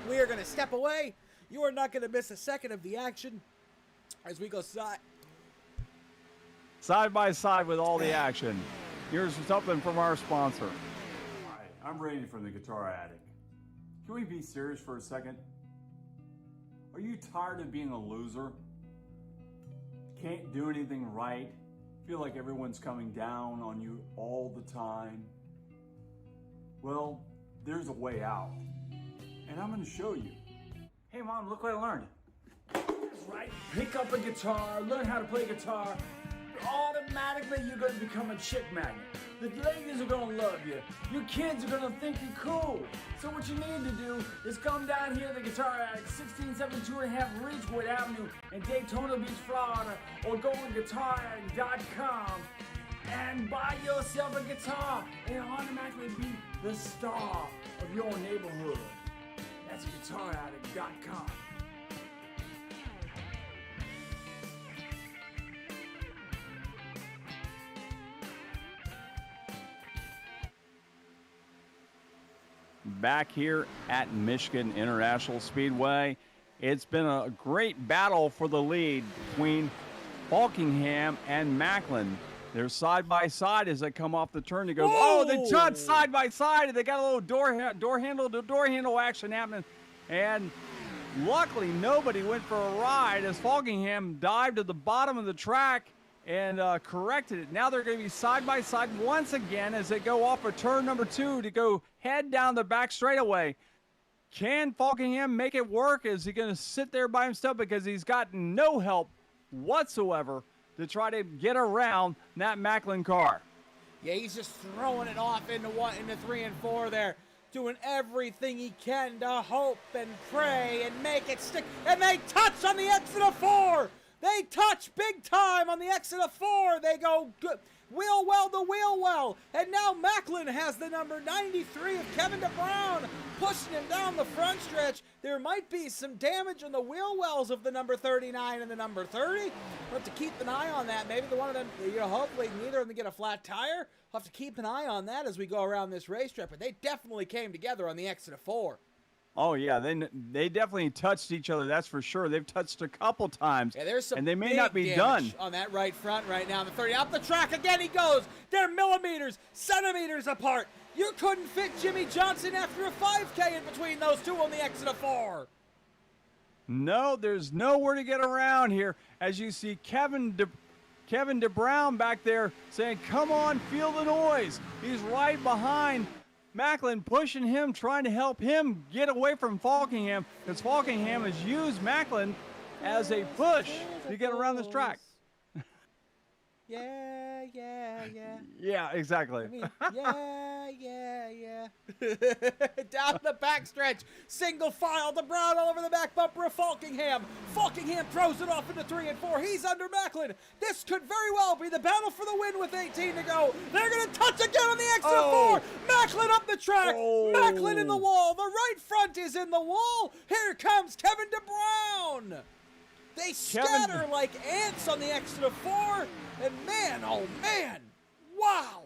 We are going to step away. You are not going to miss a second of the action as we go side by side with all the action. Here's something from our sponsor. All right, I'm Randy from the Guitar Addict. Can we be serious for a second? Are you tired of being a loser? Can't do anything right? Feel like everyone's coming down on you all the time? Well, there's a way out. And I'm going to show you. Hey Mom, look what I learned. That's right. Pick up a guitar, learn how to play guitar. Automatically you're going to become a chick magnet. The ladies are going to love you. Your kids are going to think you're cool. So what you need to do is come down here to the Guitar Addict, 1672.5 Ridgewood Avenue in Daytona Beach, Florida, or go to guitaraddict.com and buy yourself a guitar and automatically be the star of your neighborhood. That's guitaraddict.com. Back here at Michigan International Speedway. It's been a great battle for the lead between Falkingham and Macklin. They're side by side as they come off the turn. They go, oh, they touch side by side. They got a little door handle to door handle action happening. And luckily, nobody went for a ride as Falkingham dived to the bottom of the track and corrected it. Now they're going to be side by side once again as they go off of turn number 2 to go head down the back straightaway. Can Falkingham make it work? Is he going to sit there by himself because he's got no help whatsoever to try to get around that Macklin car? Yeah, he's just throwing it off into 3 and 4 there, doing everything he can to hope and pray and make it stick. And they touch on the exit of 4. They touch big time on the exit of 4. They go good. Wheel well to wheel well. And now Macklin has the number 93 of Kevin DeBrown pushing him down the front stretch. There might be some damage on the wheel wells of the number 39 and the number 30. We'll have to keep an eye on that. Maybe the one of them, hopefully neither of them get a flat tire. We'll have to keep an eye on that as we go around this racetrack. But they definitely came together on the exit of 4. Oh, yeah, they definitely touched each other, that's for sure. They've touched a couple times, yeah, there's some and they may not be done. On that right front right now, the 30. Up the track again he goes. They're millimeters, centimeters apart. You couldn't fit Jimmy Johnson after a 5K in between those two on the exit of 4. No, there's nowhere to get around here. As you see Kevin DeBrown back there saying, come on, feel the noise. He's right behind Macklin, pushing him, trying to help him get away from Falkingham, because Falkingham has used Macklin as a push to get around this track. Yeah. Yeah, exactly. I mean, yeah. Down the backstretch, single file, DeBrown all over the back bumper of Falkingham. Falkingham throws it off into 3 and 4. He's under Macklin. This could very well be the battle for the win with 18 to go. They're going to touch again on the exit of 4. Macklin up the track. Macklin in the wall. The right front is in the wall. Here comes Kevin DeBrown. They scatter like ants on the exit of 4. And man, oh man, wow.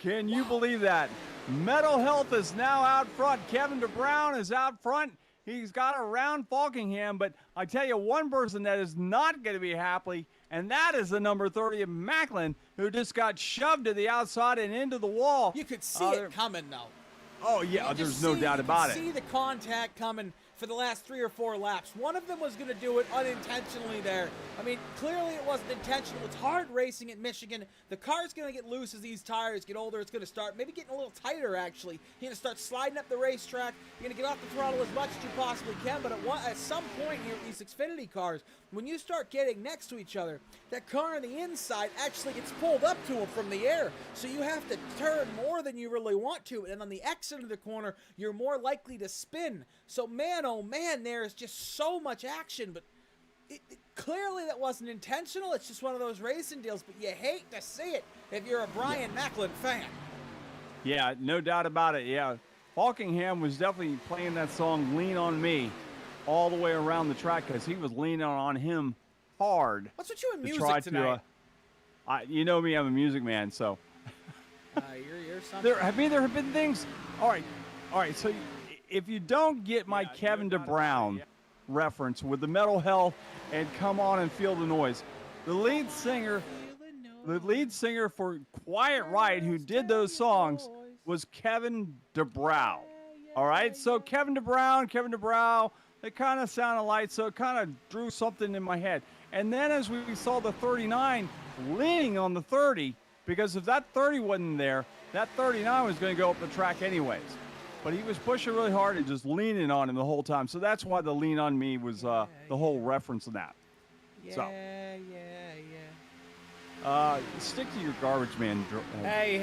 Can you believe that? Metal Health is now out front. Kevin DeBrown is out front. He's got around Falkingham, but I tell you, one person that is not going to be happy, and that is the number 30 of Macklin, who just got shoved to the outside and into the wall. You could see it coming, though. Oh, yeah, there's no doubt about it. You could see the contact coming for the last 3 or 4 laps. One of them was going to do it unintentionally there. I mean, clearly it wasn't intentional. It's hard racing at Michigan. The car's going to get loose as these tires get older. It's going to start maybe getting a little tighter, actually. You're going to start sliding up the racetrack. You're going to get off the throttle as much as you possibly can. But at some point here, these Xfinity cars, when you start getting next to each other, that car on the inside actually gets pulled up to them from the air. So you have to turn more than you really want to. And on the exit of the corner, you're more likely to spin. So man, oh man, there is just so much action. But clearly that wasn't intentional. It's just one of those racing deals. But you hate to see it if you're a Bruyne Macklin fan. Yeah, no doubt about it. Yeah, Falkingham was definitely playing that song "Lean on Me" all the way around the track because he was leaning on him hard. What's with you and music tonight? You know me, I'm a music man, so. You're something. There have been things. All right. So if you don't get my Kevin DeBrown reference with the Metal Health and Come On and Feel the Noise, the lead singer for Quiet Riot, who did those songs, was Kevin DeBrown. All right. So Kevin DeBrown. They kind of sound alike, so it kind of drew something in my head. And then as we saw the 39 leaning on the 30, because if that 30 wasn't there, that 39 was going to go up the track anyways. But he was pushing really hard and just leaning on him the whole time. So that's why the lean on me was the whole reference of that. Stick to your garbage man. Hey.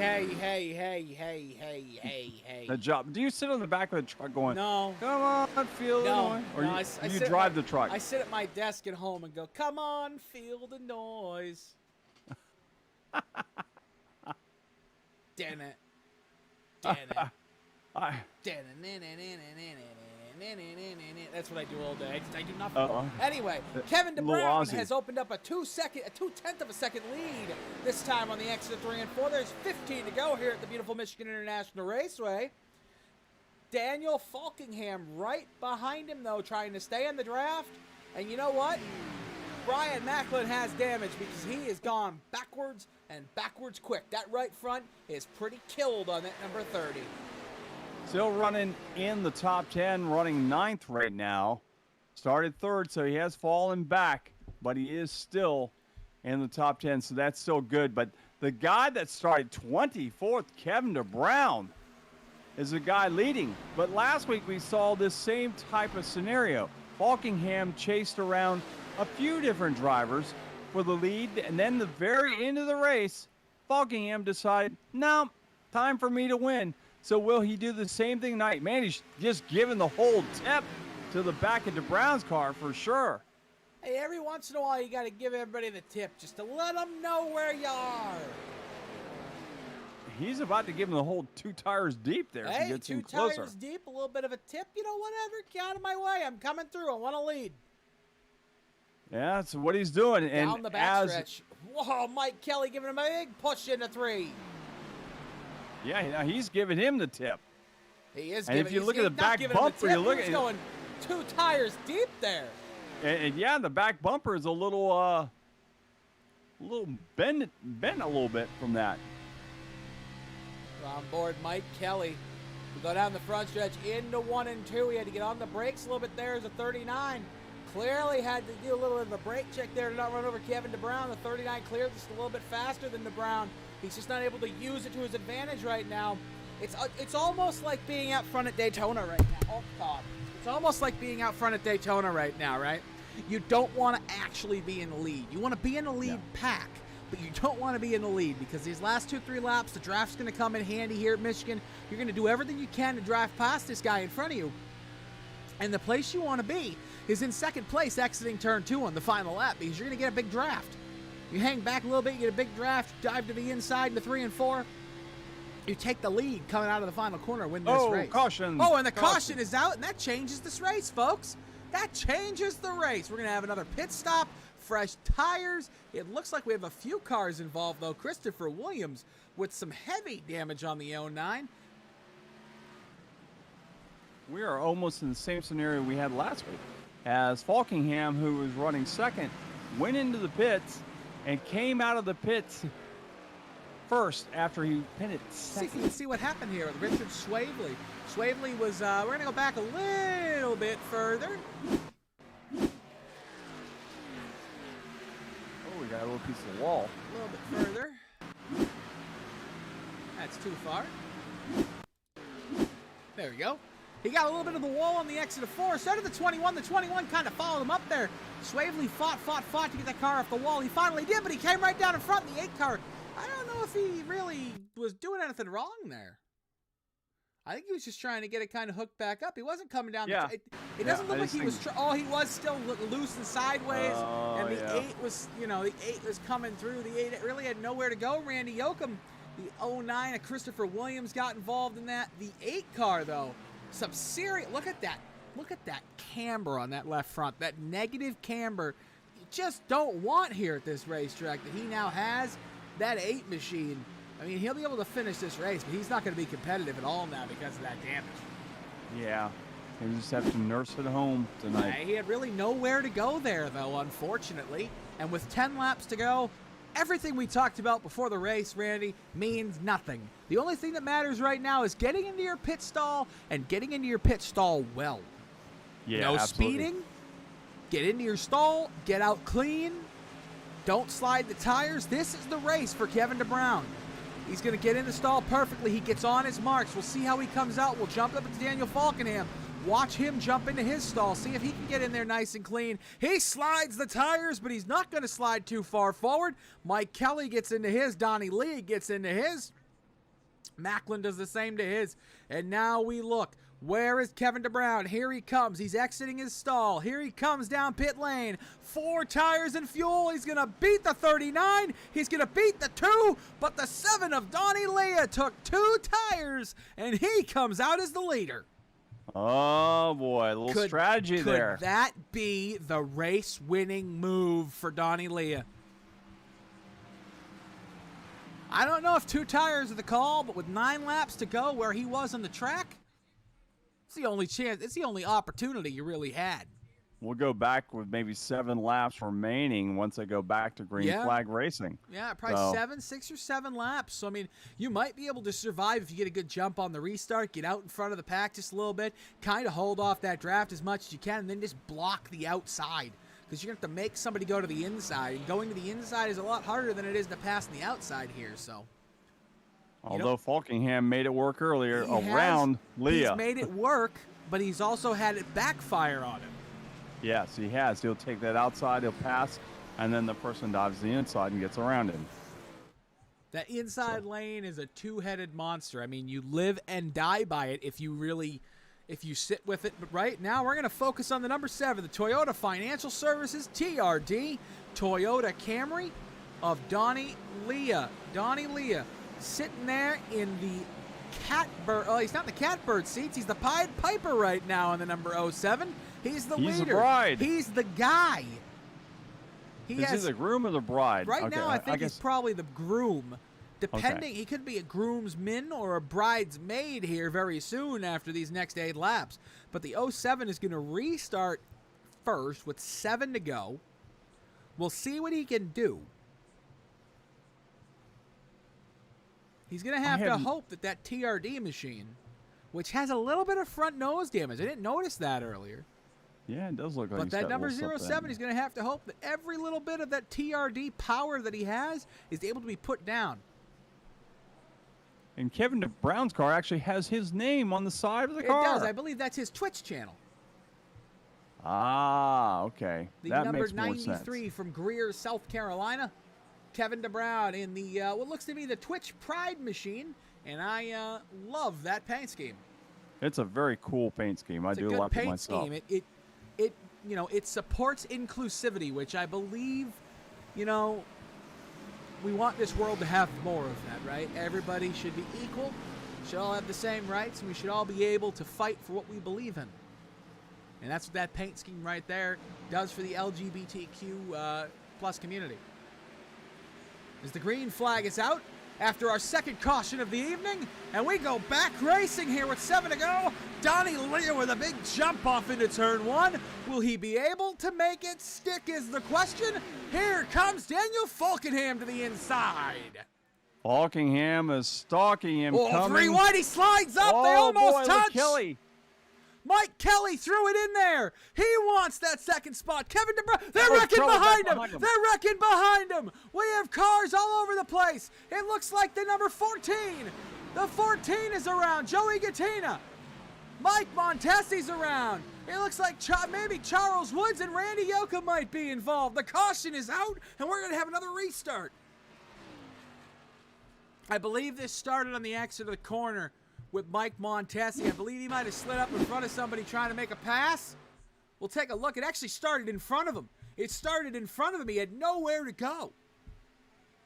The job. Do you sit on the back of the truck going, no, come on, feel the noise? Or you drive the truck? I sit at my desk at home and go, come on, feel the noise. Damn it. That's what I do all day. I do nothing. Anyway, Kevin DeBrown has opened up a 2/10 of a second lead this time on the exit of 3 and 4. There's 15 to go here at the beautiful Michigan International Raceway. 15 Daniel Falkingham right behind him, though, trying to stay in the draft. And you know what? Brian Macklin has damage because he has gone backwards and backwards quick. That right front is pretty killed on that number 30. Still running in the top 10, running 9th right now. Started 3rd, so he has fallen back, but he is still in the top 10, so that's still good. But the guy that started 24th, Kevin DeBrown, is the guy leading. But last week we saw this same type of scenario. Falkingham chased around a few different drivers for the lead, and then the very end of the race, Falkingham decided, no, time for me to win. So will he do the same thing tonight? Man, he's just giving the whole tip to the back of DeBrown's car for sure. Hey, every once in a while you got to give everybody the tip just to let them know where you are. He's about to give him the whole 2 tires deep there. Hey, he gets 2 closer. tires deep, a little bit of a tip. You know, whatever, get out of my way. I'm coming through. I want to lead. Yeah, that's what he's doing. And down the backstretch. Whoa, Mike Kelly giving him a big push into 3. Yeah, he's giving him the tip. He is. And if you look at the back bumper, you look at going 2 tires deep there. And yeah, the back bumper is a little bent a little bit from that. On board Mike Kelly. We go down the front stretch into 1 and 2. He had to get on the brakes a little bit there as a 39. Clearly had to do a little bit of a brake check there to not run over Kevin DeBrown. The 39 clears just a little bit faster than DeBrown. He's just not able to use it to his advantage right now. It's almost like being out front at Daytona right now. Oh, God. It's almost like being out front at Daytona right now, right? You don't want to actually be in the lead. You want to be in the lead pack, but you don't want to be in the lead because these last 2-3 laps, the draft's going to come in handy here at Michigan. You're going to do everything you can to drive past this guy in front of you. And the place you want to be is in 2nd place exiting turn 2 on the final lap because you're going to get a big draft. You hang back a little bit, you get a big draft, dive to the inside into 3 and 4. You take the lead coming out of the final corner, win this race. Oh, caution. Oh, and the caution is out, and that changes this race, folks. That changes the race. We're going to have another pit stop, fresh tires. It looks like we have a few cars involved, though. Christopher Williams with some heavy damage on the 09. We are almost in the same scenario we had last week. As Falkingham, who was running 2nd, went into the pits and came out of the pits first after he pitted 2nd. See what happened here with Richard Swavely. Swavely was, we're going to go back a little bit further. Oh, we got a little piece of the wall. A little bit further. That's too far. There we go. He got a little bit of the wall on the exit of 4. Started the 21. The 21 kind of followed him up there. Swavely fought to get that car off the wall. He finally did, but he came right down in front in the 8 car. I don't know if he really was doing anything wrong there. I think he was just trying to get it kind of hooked back up. He wasn't coming down. Yeah. It doesn't look like he was. He was still loose and sideways. Oh, and the 8 was, the 8 was coming through. The 8 really had nowhere to go. Randy Yoakum, the 09 of Christopher Williams got involved in that. The 8 car though, some serious. Look at that. Look at that camber on that left front. That negative camber. You just don't want here at this racetrack that he now has. That 8 machine. I mean, he'll be able to finish this race, but he's not going to be competitive at all now because of that damage. Yeah. He'll just have to nurse it home tonight. He had really nowhere to go there, though, unfortunately. And with 10 laps to go, everything we talked about before the race, Randy, means nothing. The only thing that matters right now is getting into your pit stall and getting into your pit stall well. Yeah, no absolutely. speeding. Get into your stall. Get out clean. Don't slide the tires. This is the race for Kevin DeBrown. He's going to get in the stall perfectly. He gets on his marks. We'll see how he comes out. We'll jump up to Daniel Falkingham. Watch him jump into his stall. See if he can get in there nice and clean. He slides the tires, but he's not going to slide too far forward. Mike Kelly gets into his. Donnie Lee gets into his. Macklin does the same to his. And now we look. Where is Kevin DeBrown? Here he comes. He's exiting his stall. Here he comes down pit lane. 4 tires and fuel. He's going to beat the 39. He's going to beat the 2. But the 7 of Donnie Leah took 2 tires, and he comes out as the leader. Oh, boy. A little strategy there. Could that be the race-winning move for Donnie Leah? I don't know if 2 tires are the call, but with 9 laps to go where he was on the track, It's the only chance. It's the only opportunity you really had. We'll go back with maybe 7 laps remaining once they go back to green flag racing. Yeah, probably 6 or 7 laps. So, I mean, you might be able to survive if you get a good jump on the restart, get out in front of the pack just a little bit, kind of hold off that draft as much as you can, and then just block the outside. Because you're going to have to make somebody go to the inside. And going to the inside is a lot harder than it is to pass on the outside here, so. Although Falkingham made it work earlier around Leah. He's made it work, but he's also had it backfire on him. Yes, he has. He'll take that outside, he'll pass, and then the person dives the inside and gets around him. That inside lane is a two-headed monster. I mean, you live and die by it if you sit with it. But right now, we're going to focus on the number 7, the Toyota Financial Services TRD Toyota Camry of Donnie Leah. Donnie Leah sitting there in the catbird. Oh, he's not in the catbird seats. He's the Pied Piper right now in the number 07. He's the leader. He's the bride. He's the guy. Is he the groom or the bride? Right now, I think he's probably the groom. Depending, he could be a groomsman or a bridesmaid here very soon after these next 8 laps. But the 07 is going to restart first with 7 to go. We'll see what he can do. He's going to have to hope that TRD machine, which has a little bit of front nose damage. I didn't notice that earlier. Yeah, it does look like. But that number 07, he's going to have to hope that every little bit of that TRD power that he has is able to be put down. And Kevin Brown's car actually has his name on the side of the car. It does. I believe that's his Twitch channel. Ah, okay. The number 93 from Greer, South Carolina. Kevin DeBrown in the what looks to be the Twitch Pride machine, and I love that paint scheme. It's a very cool paint scheme. I do like it myself. Scheme. It supports inclusivity, which I believe, we want this world to have more of that, right? Everybody should be equal, should all have the same rights, and we should all be able to fight for what we believe in. And that's what that paint scheme right there does for the LGBTQ plus community. As the green flag is out after our second caution of the evening, and we go back racing here with 7 to go. Donnie Leah with a big jump off into turn 1. Will he be able to make it stick is the question. Here comes Daniel Falkingham to the inside. Falkingham is stalking him. Coming. 3 wide, he slides up. They almost touch. Kelly. Mike Kelly threw it in there. He wants that second spot. Kevin DeBrown, they're wrecking behind him. They're wrecking behind him. We have cars all over the place. It looks like the number 14. The 14 is around. Joey Gattina. Mike Montesi's around. It looks like maybe Charles Woods and Randy Yoka might be involved. The caution is out, and we're going to have another restart. I believe this started on the exit of the corner with Mike Montesi. I believe he might have slid up in front of somebody trying to make a pass. We'll take a look. It actually started in front of him. It started in front of him. He had nowhere to go.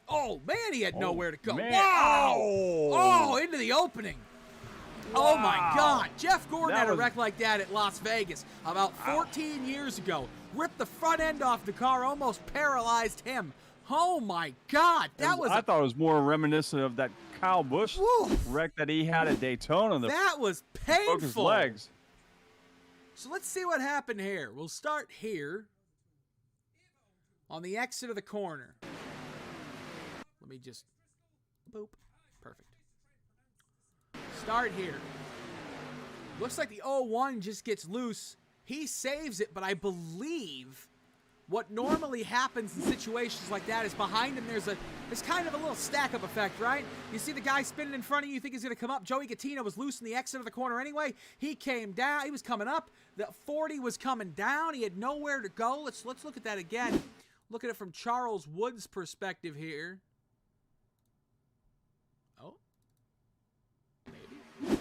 Oh, man, he had nowhere to go. Man. Wow! Oh, into the opening. Wow. Oh, my God. Jeff Gordon had a wreck like that at Las Vegas about 14 years ago. Ripped the front end off the car, almost paralyzed him. Oh, my God. I thought it was more reminiscent of that Kyle Busch wreck that he had at Daytona. That was painful. Broke his legs. So let's see what happened here. We'll start here on the exit of the corner. Let me just boop. Perfect. Start here. Looks like the 01 just gets loose. He saves it, but I believe what normally happens in situations like that is behind him there's kind of a little stack-up effect, right? You see the guy spinning in front of you, think he's going to come up. Joey Gattina was loose in the exit of the corner anyway. He came down. He was coming up. The 40 was coming down. He had nowhere to go. Let's look at that again. Look at it from Charles Wood's perspective here. Oh. Maybe.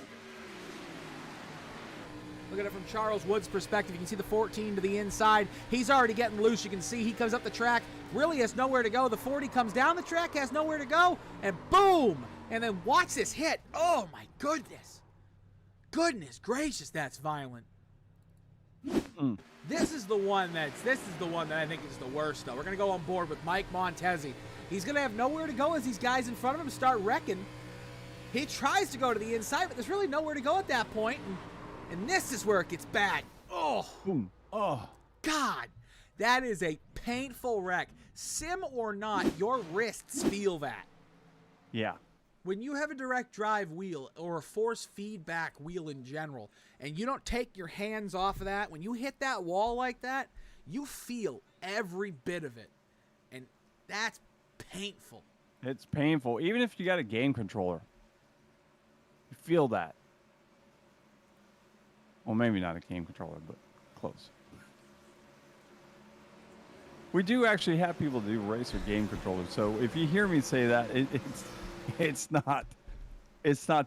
Look at it from Charles Wood's perspective. You can see the 14 to the inside. He's already getting loose. You can see he comes up the track, really has nowhere to go. The 40 comes down the track, has nowhere to go, and boom! And then watch this hit. Oh, my goodness. Goodness gracious, that's violent. This is the one that I think is the worst, though. We're going to go on board with Mike Montesi. He's going to have nowhere to go as these guys in front of him start wrecking. He tries to go to the inside, but there's really nowhere to go at that point. And And this is where it gets bad. Oh. Boom. Oh. God. That is a painful wreck. Sim or not, your wrists feel that. Yeah. When you have a direct drive wheel or a force feedback wheel in general, and you don't take your hands off of that, when you hit that wall like that, you feel every bit of it. And that's painful. It's painful. Even if you got a game controller, you feel that. Well, maybe not a game controller, but close. We do actually have people do race with game controllers, so if you hear me say that, it's not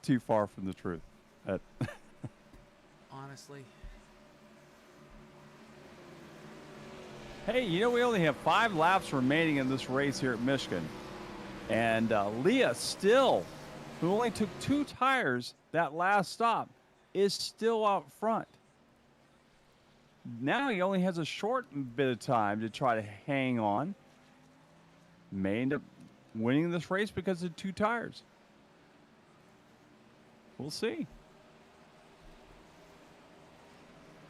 too far from the truth. Honestly. Hey, you know, we only have 5 laps remaining in this race here at Michigan. And Leah still, who only took 2 tires that last stop, is still out front. Now he only has a short bit of time to try to hang on. May end up winning this race because of 2 tires. We'll see.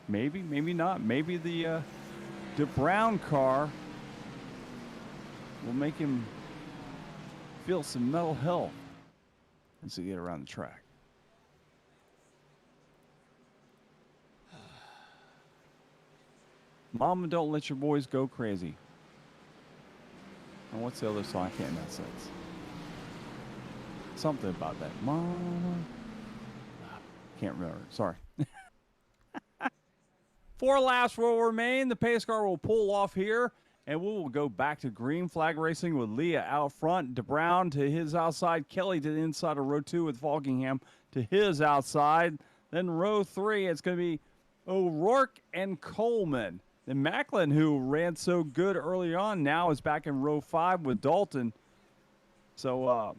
Maybe, maybe not. Maybe the Brown car will make him feel some mental health as he get around the track. Mama, don't let your boys go crazy. And what's the other song? I can't make sense. Something about that. Mama. Can't remember. Sorry. 4 laps will remain. The pace car will pull off here, and we will go back to green flag racing with Leah out front, DeBrown to his outside, Kelly to the inside of row 2 with Falkingham to his outside. Then row 3, it's going to be O'Rourke and Coleman. Then Macklin, who ran so good early on, now is back in row 5 with Dalton. So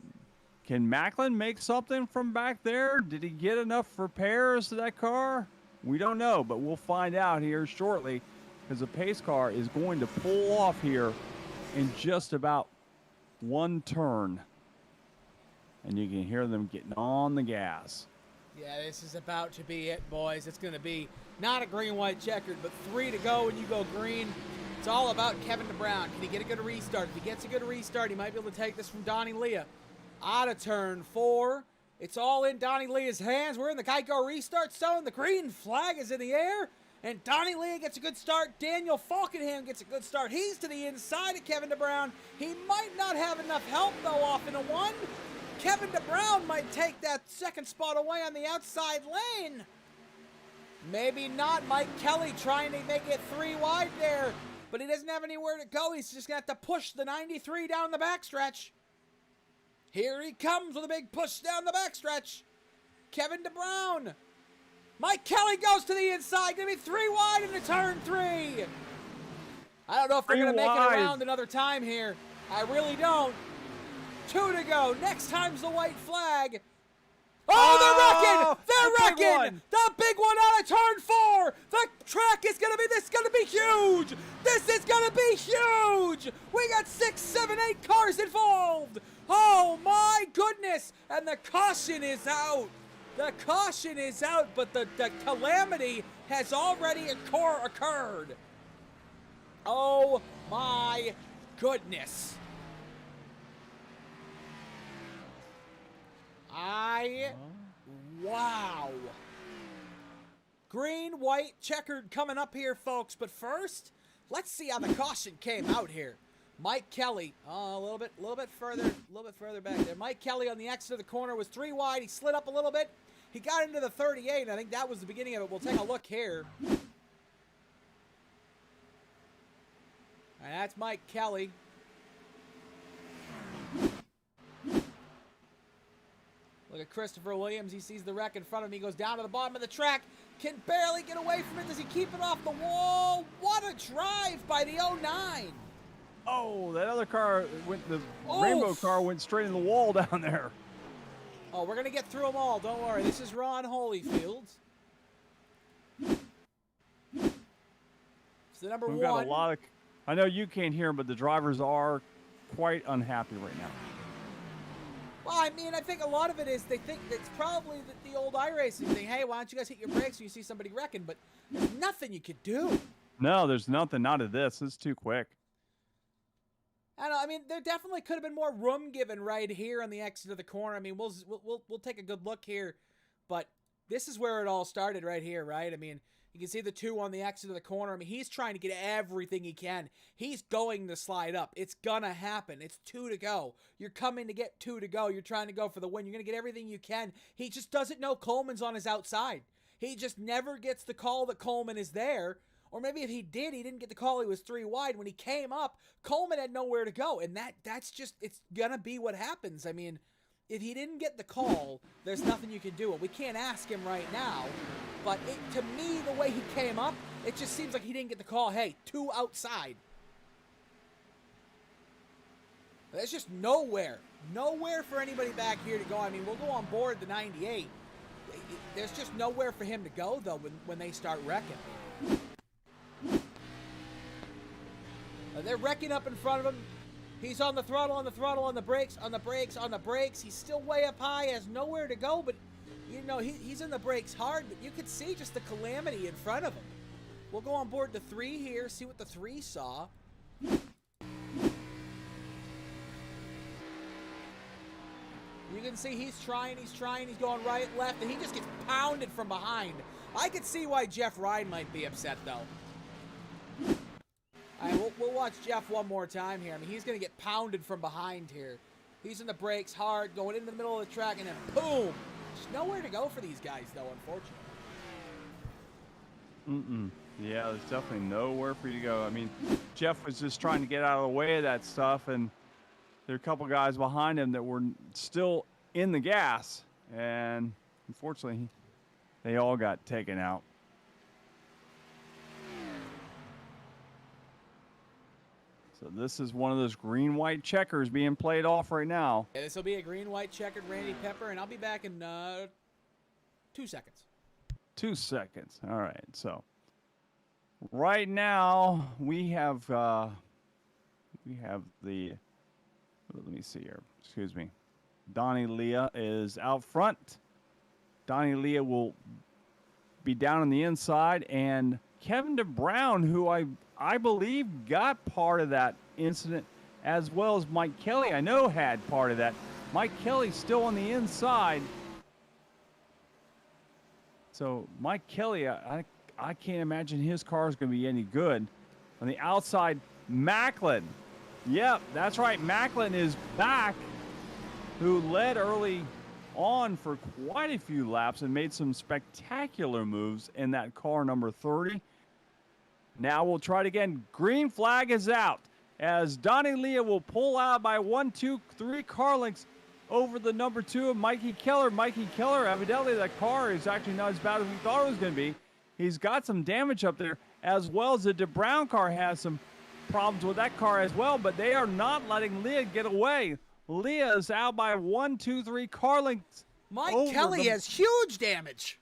can Macklin make something from back there? Did he get enough repairs to that car? We don't know, but we'll find out here shortly because the pace car is going to pull off here in just about 1 turn. And you can hear them getting on the gas. Yeah, this is about to be it, boys. It's going to be not a green-white checkered, but 3 to go when you go green. It's all about Kevin DeBrown. Can he get a good restart? If he gets a good restart, he might be able to take this from Donnie Leah. Out of turn 4. It's all in Donnie Leah's hands. We're in the Geico restart zone. The green flag is in the air. And Donnie Leah gets a good start. Daniel Falkenham gets a good start. He's to the inside of Kevin DeBrown. He might not have enough help, though, off in a 1. Kevin DeBrown might take that second spot away on the outside lane. Maybe not. Mike Kelly trying to make it 3 wide there. But he doesn't have anywhere to go. He's just going to have to push the 93 down the backstretch. Here he comes with a big push down the backstretch. Kevin DeBrown. Mike Kelly goes to the inside. Going to be 3 wide into turn 3. I don't know if they're going to make it around another time here. I really don't. 2 to go. Next time's the white flag. Oh, they're wrecking! They're wrecking! The big one out of turn 4! The track is gonna be, this is gonna be huge! This is gonna be huge! We got 6, 7, 8 cars involved! Oh my goodness! And the caution is out! The caution is out, but the calamity has already occurred. Oh my goodness. Wow. Green, white, checkered coming up here, folks. But first, let's see how the caution came out here. Mike Kelly, a little bit further back there. Mike Kelly on the exit of the corner was 3 wide. He slid up a little bit. He got into the 38, and I think that was the beginning of it. We'll take a look here. And that's Mike Kelly. Look at Christopher Williams. He sees the wreck in front of him. He goes down to the bottom of the track. Can barely get away from it. Does he keep it off the wall? What a drive by the 09. Oh, that other car went, the rainbow car went straight in the wall down there. Oh, we're going to get through them all. Don't worry. This is Ron Holyfield. It's the number 1. Got a lot of, I know you can't hear him, but the drivers are quite unhappy right now. Well, I mean, I think a lot of it is they think it's probably the old iRacing thing. Hey, why don't you guys hit your brakes when you see somebody wrecking? But there's nothing you could do. No, there's nothing. Not of this. It's too quick. I don't know. I mean, there definitely could have been more room given right here on the exit of the corner. I mean, we'll take a good look here, but this is where it all started right here, right? I mean, you can see the two on the exit of the corner. I mean, he's trying to get everything he can. He's going to slide up. It's gonna happen. It's 2 to go. You're coming to get 2 to go. You're trying to go for the win. You're gonna get everything you can. He just doesn't know Coleman's on his outside. He just never gets the call that Coleman is there. Or maybe if he did, he didn't get the call. He was 3 wide. When he came up, Coleman had nowhere to go. And that's just, it's going to be what happens. I mean, if he didn't get the call, there's nothing you can do. We can't ask him right now. But to me, the way he came up, it just seems like he didn't get the call. Hey, 2 outside. There's just nowhere. Nowhere for anybody back here to go. I mean, we'll go on board the 98. There's just nowhere for him to go, though, when they start wrecking. They're wrecking up in front of him. He's on the throttle, on the brakes, on the brakes. He's still way up high, has nowhere to go, but, you know, he's in the brakes hard, but you could see just the calamity in front of him. We'll go on board the 3 here, see what the 3 saw. You can see he's trying, he's going right, left, and he just gets pounded from behind. I could see why Jeff Ryan might be upset, though. All right, we'll watch Jeff one more time here. I mean, he's going to get pounded from behind here. He's in the brakes hard, going into the middle of the track, and then boom! There's nowhere to go for these guys, though, unfortunately. Yeah, there's definitely nowhere for you to go. I mean, Jeff was just trying to get out of the way of that stuff, and there are a couple guys behind him that were still in the gas, and unfortunately, they all got taken out. So this is one of those green-white checkers being played off right now. Yeah, this will be a green-white checkered Randy Pepper, and I'll be back in 2 seconds. 2 seconds. All right. So right now we have the. Let me see here. Excuse me. Donnie Leah is out front. Donnie Leah will be down on the inside, and Kevin DeBrown, who I believe got part of that incident, as well as Mike Kelly, I know had part of that. Mike Kelly's still on the inside. So Mike Kelly, I can't imagine his car is going to be any good. On the outside, Macklin. Yep, that's right. Macklin is back, who led early on for quite a few laps and made some spectacular moves in that car number 30. Now we'll try it again. Green flag is out as Donnie Leah will pull out by 1, 2, 3 car lengths over the number 2 of Mikey Keller. Mikey Keller, evidently that car is actually not as bad as we thought it was going to be. He's got some damage up there, as well as the DeBrown car has some problems with that car as well, but they are not letting Leah get away. Leah is out by 1, 2, 3 car lengths. Mike Kelly has huge damage.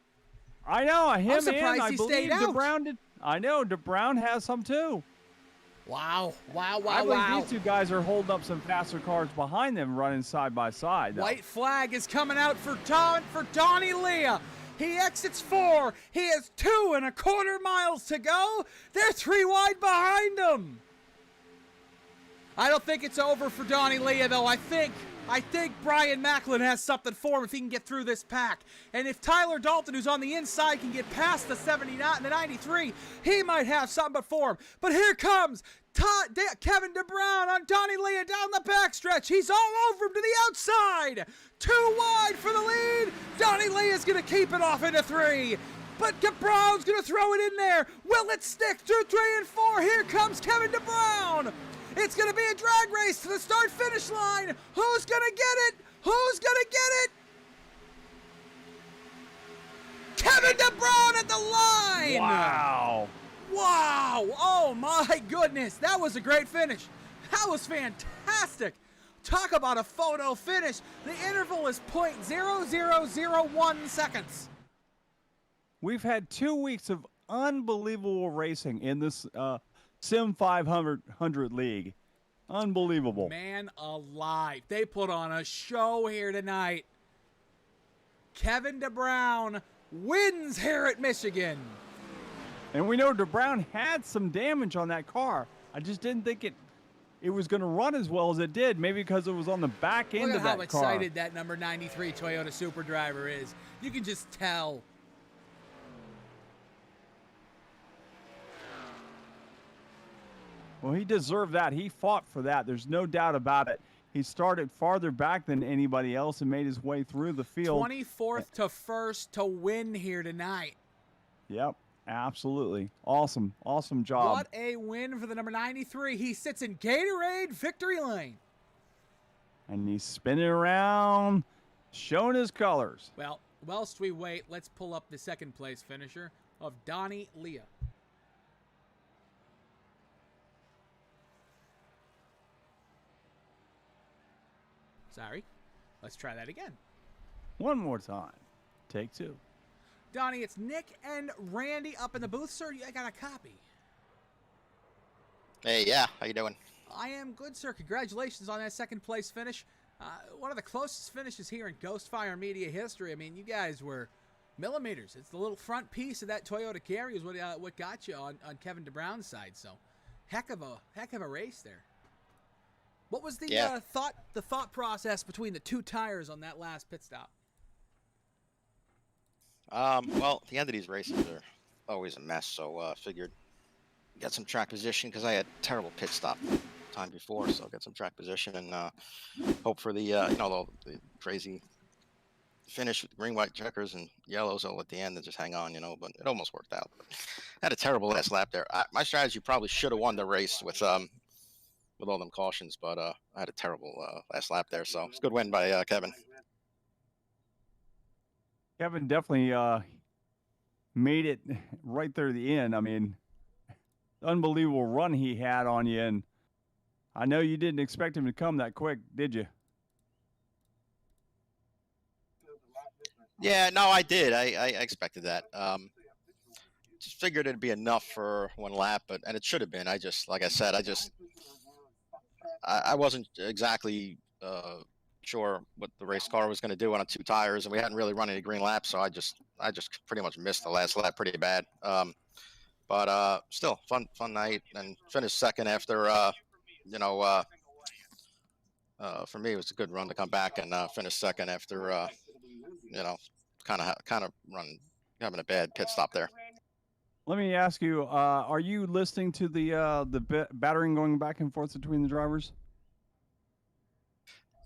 I know, him I'm surprised and I he believe stayed out. DeBrown did. I know, DeBrown has some too. Wow. I believe these two guys are holding up some faster cars behind them running side by side. White flag is coming out for Donnie Leah. He exits 4. He has 2.25 miles to go. They're 3 wide behind him. I don't think it's over for Donnie Leah, though. I think Brian Macklin has something for him if he can get through this pack. And if Tyler Dalton, who's on the inside, can get past the 79 and the 93, he might have something for him. But here comes Kevin DeBrown on Donnie Leah down the backstretch. He's all over him to the outside. 2 wide for the lead. Donnie Leah's going to keep it off into 3. But DeBrown's going to throw it in there. Will it stick? 2, 3, and 4. Here comes Kevin DeBrown. It's going to be a drag race to the start-finish line. Who's going to get it? Who's going to get it? Kevin DeBrown at the line. Wow. Oh, my goodness. That was a great finish. That was fantastic. Talk about a photo finish. The interval is .0001 seconds. We've had 2 weeks of unbelievable racing in this Sim500 league. Unbelievable. Man alive. They put on a show here tonight. Kevin DeBrown wins here at Michigan. And we know DeBrown had some damage on that car. I just didn't think it was going to run as well as it did. Maybe because it was on the back end Look of at that how car. excited that number 93 Toyota Super Driver is. You can just tell. Well, he deserved that. He fought for that. There's no doubt about it. He started farther back than anybody else and made his way through the field. 24th to 1st to win here tonight. Yep, absolutely. Awesome. Awesome job. What a win for the number 93. He sits in Gatorade victory lane. And he's spinning around, showing his colors. Well, whilst we wait, let's pull up the second place finisher of Donnie Leah. Sorry. Let's try that again. One more time. Take two. Donnie, it's Nick and Randy up in the booth. Sir, I got a copy. Hey, yeah. How you doing? I am good, sir. Congratulations on that second place finish. One of the closest finishes here in Ghostfire Media history. I mean, you guys were millimeters. It's the little front piece of that Toyota Camry is what got you on Kevin DeBrown's side. So, heck of a race there. What was the thought process between the two tires on that last pit stop? Well, the end of these races are always a mess, so figured get some track position because I had terrible pit stop time before, so get some track position and hope for the the crazy finish with green, white checkers and yellows all at the end and just hang on, but it almost worked out. But I had a terrible last lap there. My strategy probably should have won the race with all them cautions, but I had a terrible last lap there, so it's a good win by Kevin. Kevin definitely made it right there at the end. I mean, unbelievable run he had on you, and I know you didn't expect him to come that quick, did you? Yeah, no, I did. I expected that. Just figured it'd be enough for one lap, and it should have been. Like I said, I wasn't exactly sure what the race car was going to do on two tires, and we hadn't really run any green laps, so I just pretty much missed the last lap pretty bad. But still, fun night, and finished second after for me it was a good run to come back and finish second after kind of having a bad pit stop there. Let me ask you, are you listening to the battering going back and forth between the drivers?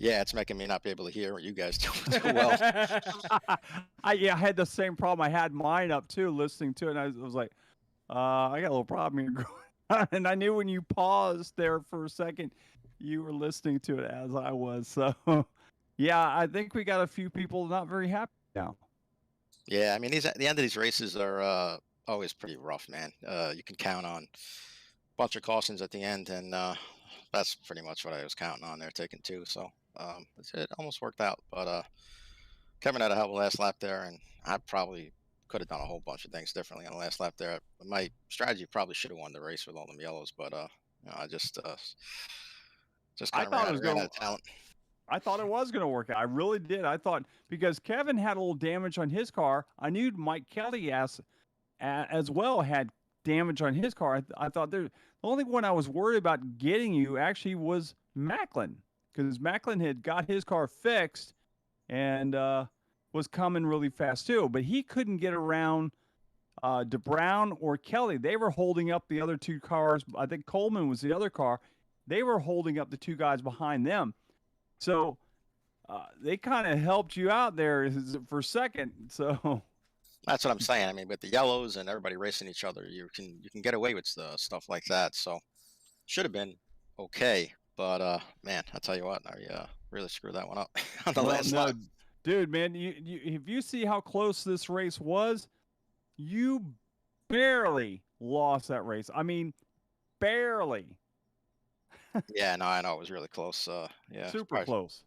Yeah, it's making me not be able to hear what you guys do well. I had the same problem. I had mine up too, listening to it, and I was like, I got a little problem here going on. And I knew when you paused there for a second, you were listening to it as I was. So, yeah, I think we got a few people not very happy now. Yeah, I mean, the end of these races are always pretty rough, man. You can count on a bunch of cautions at the end, and that's pretty much what I was counting on there, taking two. So it almost worked out. But Kevin had a hell of a last lap there, and I probably could have done a whole bunch of things differently on the last lap there. My strategy probably should have won the race with all them yellows, but I just kind of ran out of talent. I thought it was going to work out. I really did. I thought because Kevin had a little damage on his car. I knew Mike Kelly as well had damage on his car. I thought the only one I was worried about getting you actually was Macklin, because Macklin had got his car fixed and was coming really fast too. But he couldn't get around DeBrown or Kelly. They were holding up the other two cars. I think Coleman was the other car. They were holding up the two guys behind them. So they kind of helped you out there for a second. So that's what I'm saying. I mean, with the yellows and everybody racing each other, you can get away with stuff like that. So should have been okay. But man, I tell you what, I really screwed that one up on the last lap. Dude, man, if you see how close this race was, you barely lost that race. I mean, barely. Yeah, no, I know it was really close. Yeah, super close.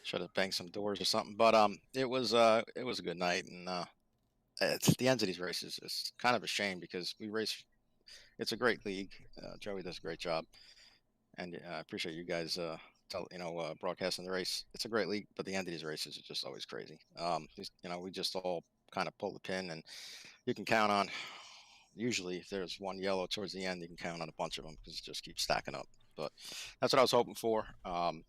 Should have banged some doors or something, but it was a good night, and it's the ends of these races. It's kind of a shame because we race. It's a great league. Joey does a great job, and I appreciate you guys broadcasting the race. It's a great league, but the end of these races is just always crazy. We just all kind of pull the pin, and you can count on. Usually, if there's one yellow towards the end, you can count on a bunch of them because it just keeps stacking up. But that's what I was hoping for, and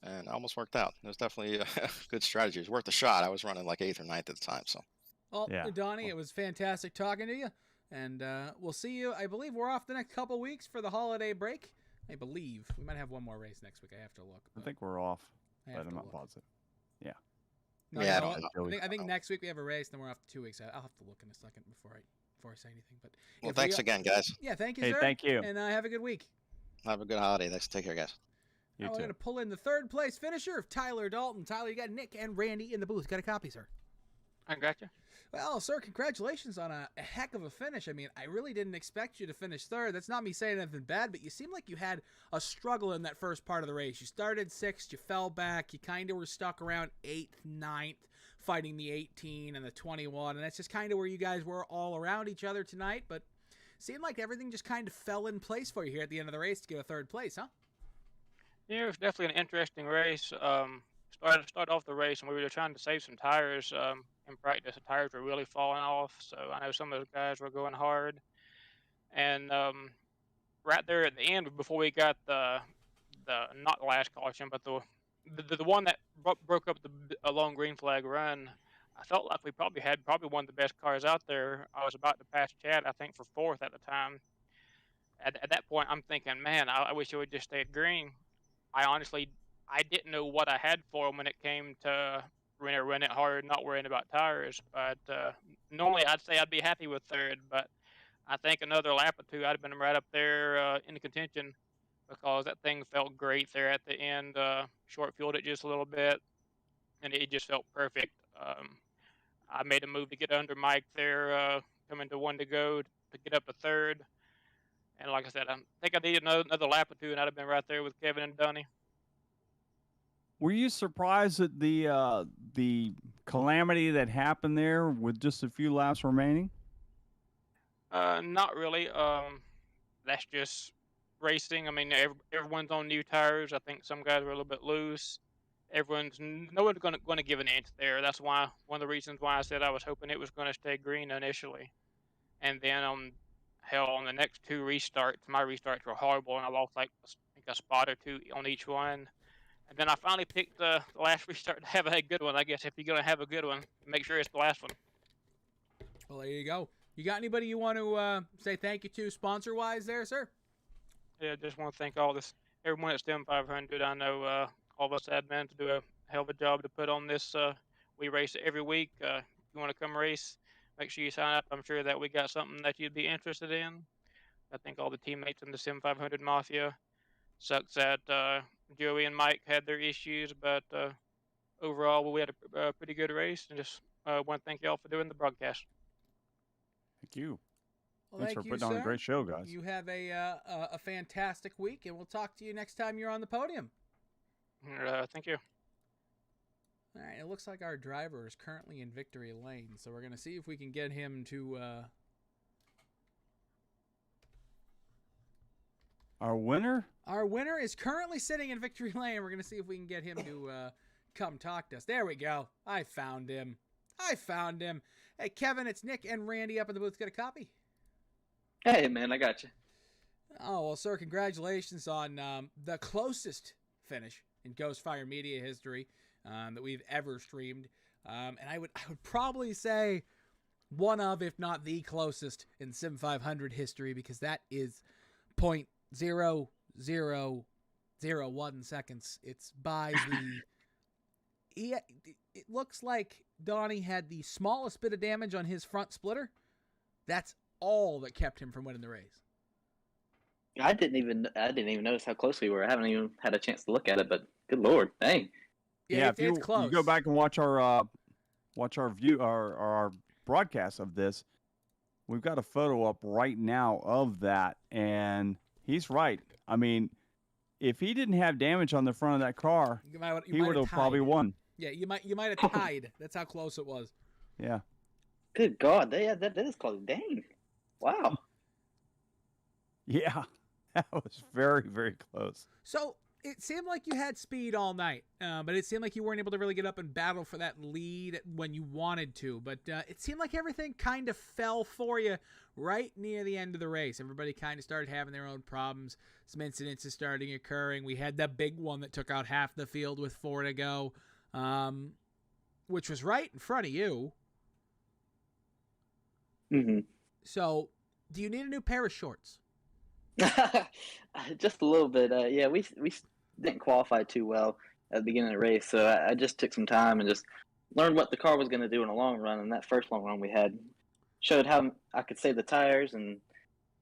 it almost worked out. It was definitely a good strategy. It was worth a shot. I was running like 8th or 9th at the time, so. Well, Yeah. Donnie, it was fantastic talking to you, and we'll see you. I believe we're off the next couple weeks for the holiday break. I believe we might have one more race next week. I have to look. I think we're off, I but have I'm to not look. positive. Yeah. No, Yeah, you know I don't what? I think next week we have a race, then we're off 2 weeks. I'll have to look in a second before I say anything. But Well, thanks again, guys. Yeah, thank you, Hey, sir. thank you. And have a good week. Have a good holiday. Thanks. Take care, guys. You Now we're too. going to pull in the third place finisher of Tyler Dalton. Tyler, you got Nick and Randy in the booth. Got a copy, sir? I got you. Well, sir, congratulations on a heck of a finish. I mean, I really didn't expect you to finish third. That's not me saying anything bad, but you seem like you had a struggle in that first part of the race. You started 6th, you fell back, you kind of were stuck around 8th, 9th, fighting the 18 and the 21, and that's just kind of where you guys were all around each other tonight, but seemed like everything just kind of fell in place for you here at the end of the race to get a third place, huh? Yeah, it was definitely an interesting race. Started off the race, and we were trying to save some tires. In practice, the tires were really falling off, so I know some of those guys were going hard. And right there at the end, before we got the not the last caution, but the one that broke up a long green flag run, I felt like we had one of the best cars out there. I was about to pass Chad, I think, for 4th at the time. At that point, I'm thinking, man, I wish it would just stayed green. I didn't know what I had for him when it came to run it hard, not worrying about tires. But normally I'd say I'd be happy with 3rd, but I think another lap or 2, I'd have been right up there in the contention because that thing felt great there at the end. Short fueled it just a little bit, and it just felt perfect. I made a move to get under Mike there, coming to 1 to go to get up a 3rd. And like I said, I think I needed another lap or 2, and I'd have been right there with Kevin and Dunny. Were you surprised at the calamity that happened there with just a few laps remaining? Not really. That's just racing. I mean, everyone's on new tires. I think some guys were a little bit loose. No one's going to give an inch there. That's why one of the reasons why I said I was hoping it was going to stay green initially, and then on the next 2 restarts, my restarts were horrible, and I lost like I think a spot or 2 on each one. And then I finally picked the last restart to have a good one. I guess if you're going to have a good one, make sure it's the last one. Well, there you go. You got anybody you want to say thank you to sponsor-wise there, sir? Yeah, just want to thank everyone at Sim500. I know all of us admins do a hell of a job to put on this. We race every week. If you want to come race, make sure you sign up. I'm sure that we got something that you'd be interested in. I think all the teammates in the Sim500 Mafia. Sucks that Joey and Mike had their issues, but overall we had a pretty good race, and just want to thank y'all for doing the broadcast. Thank you. Well, Thanks thank for you, putting on a sir. great show, guys. You have a fantastic week, and we'll talk to you next time you're on the podium. Thank you. All right, it looks like our driver is currently in victory lane, so we're going to see if we can get him to... Our winner? Our winner is currently sitting in victory lane. We're going to see if we can get him to come talk to us. There we go. I found him. Hey, Kevin, it's Nick and Randy up in the booth. Get a copy? Hey, man, I got you. Oh, well, sir, congratulations on the closest finish in Ghostfire Media history that we've ever streamed. And I would probably say one of, if not the closest in Sim500 history, because that is 0.0001 seconds. It's by the... It looks like Donnie had the smallest bit of damage on his front splitter. That's all that kept him from winning the race. I didn't even notice how close we were. I haven't even had a chance to look at it, but good Lord, dang. Yeah, it's if you close. go back and watch our broadcast of this, we've got a photo up right now of that, and he's right. I mean, if he didn't have damage on the front of that car, he would have probably won. Yeah, you might have tied. That's how close it was. Yeah. Good God, that is close. Dang. Wow. Yeah. That was very, very close. So it seemed like you had speed all night, but it seemed like you weren't able to really get up and battle for that lead when you wanted to. But it seemed like everything kind of fell for you right near the end of the race. Everybody kind of started having their own problems. Some incidences starting occurring. We had that big one that took out half the field with 4 to go, which was right in front of you. Mm-hmm. So do you need a new pair of shorts? Just a little bit. Yeah, we didn't qualify too well at the beginning of the race, so I just took some time and just learned what the car was going to do in the long run. And that first long run we had showed how I could save the tires. And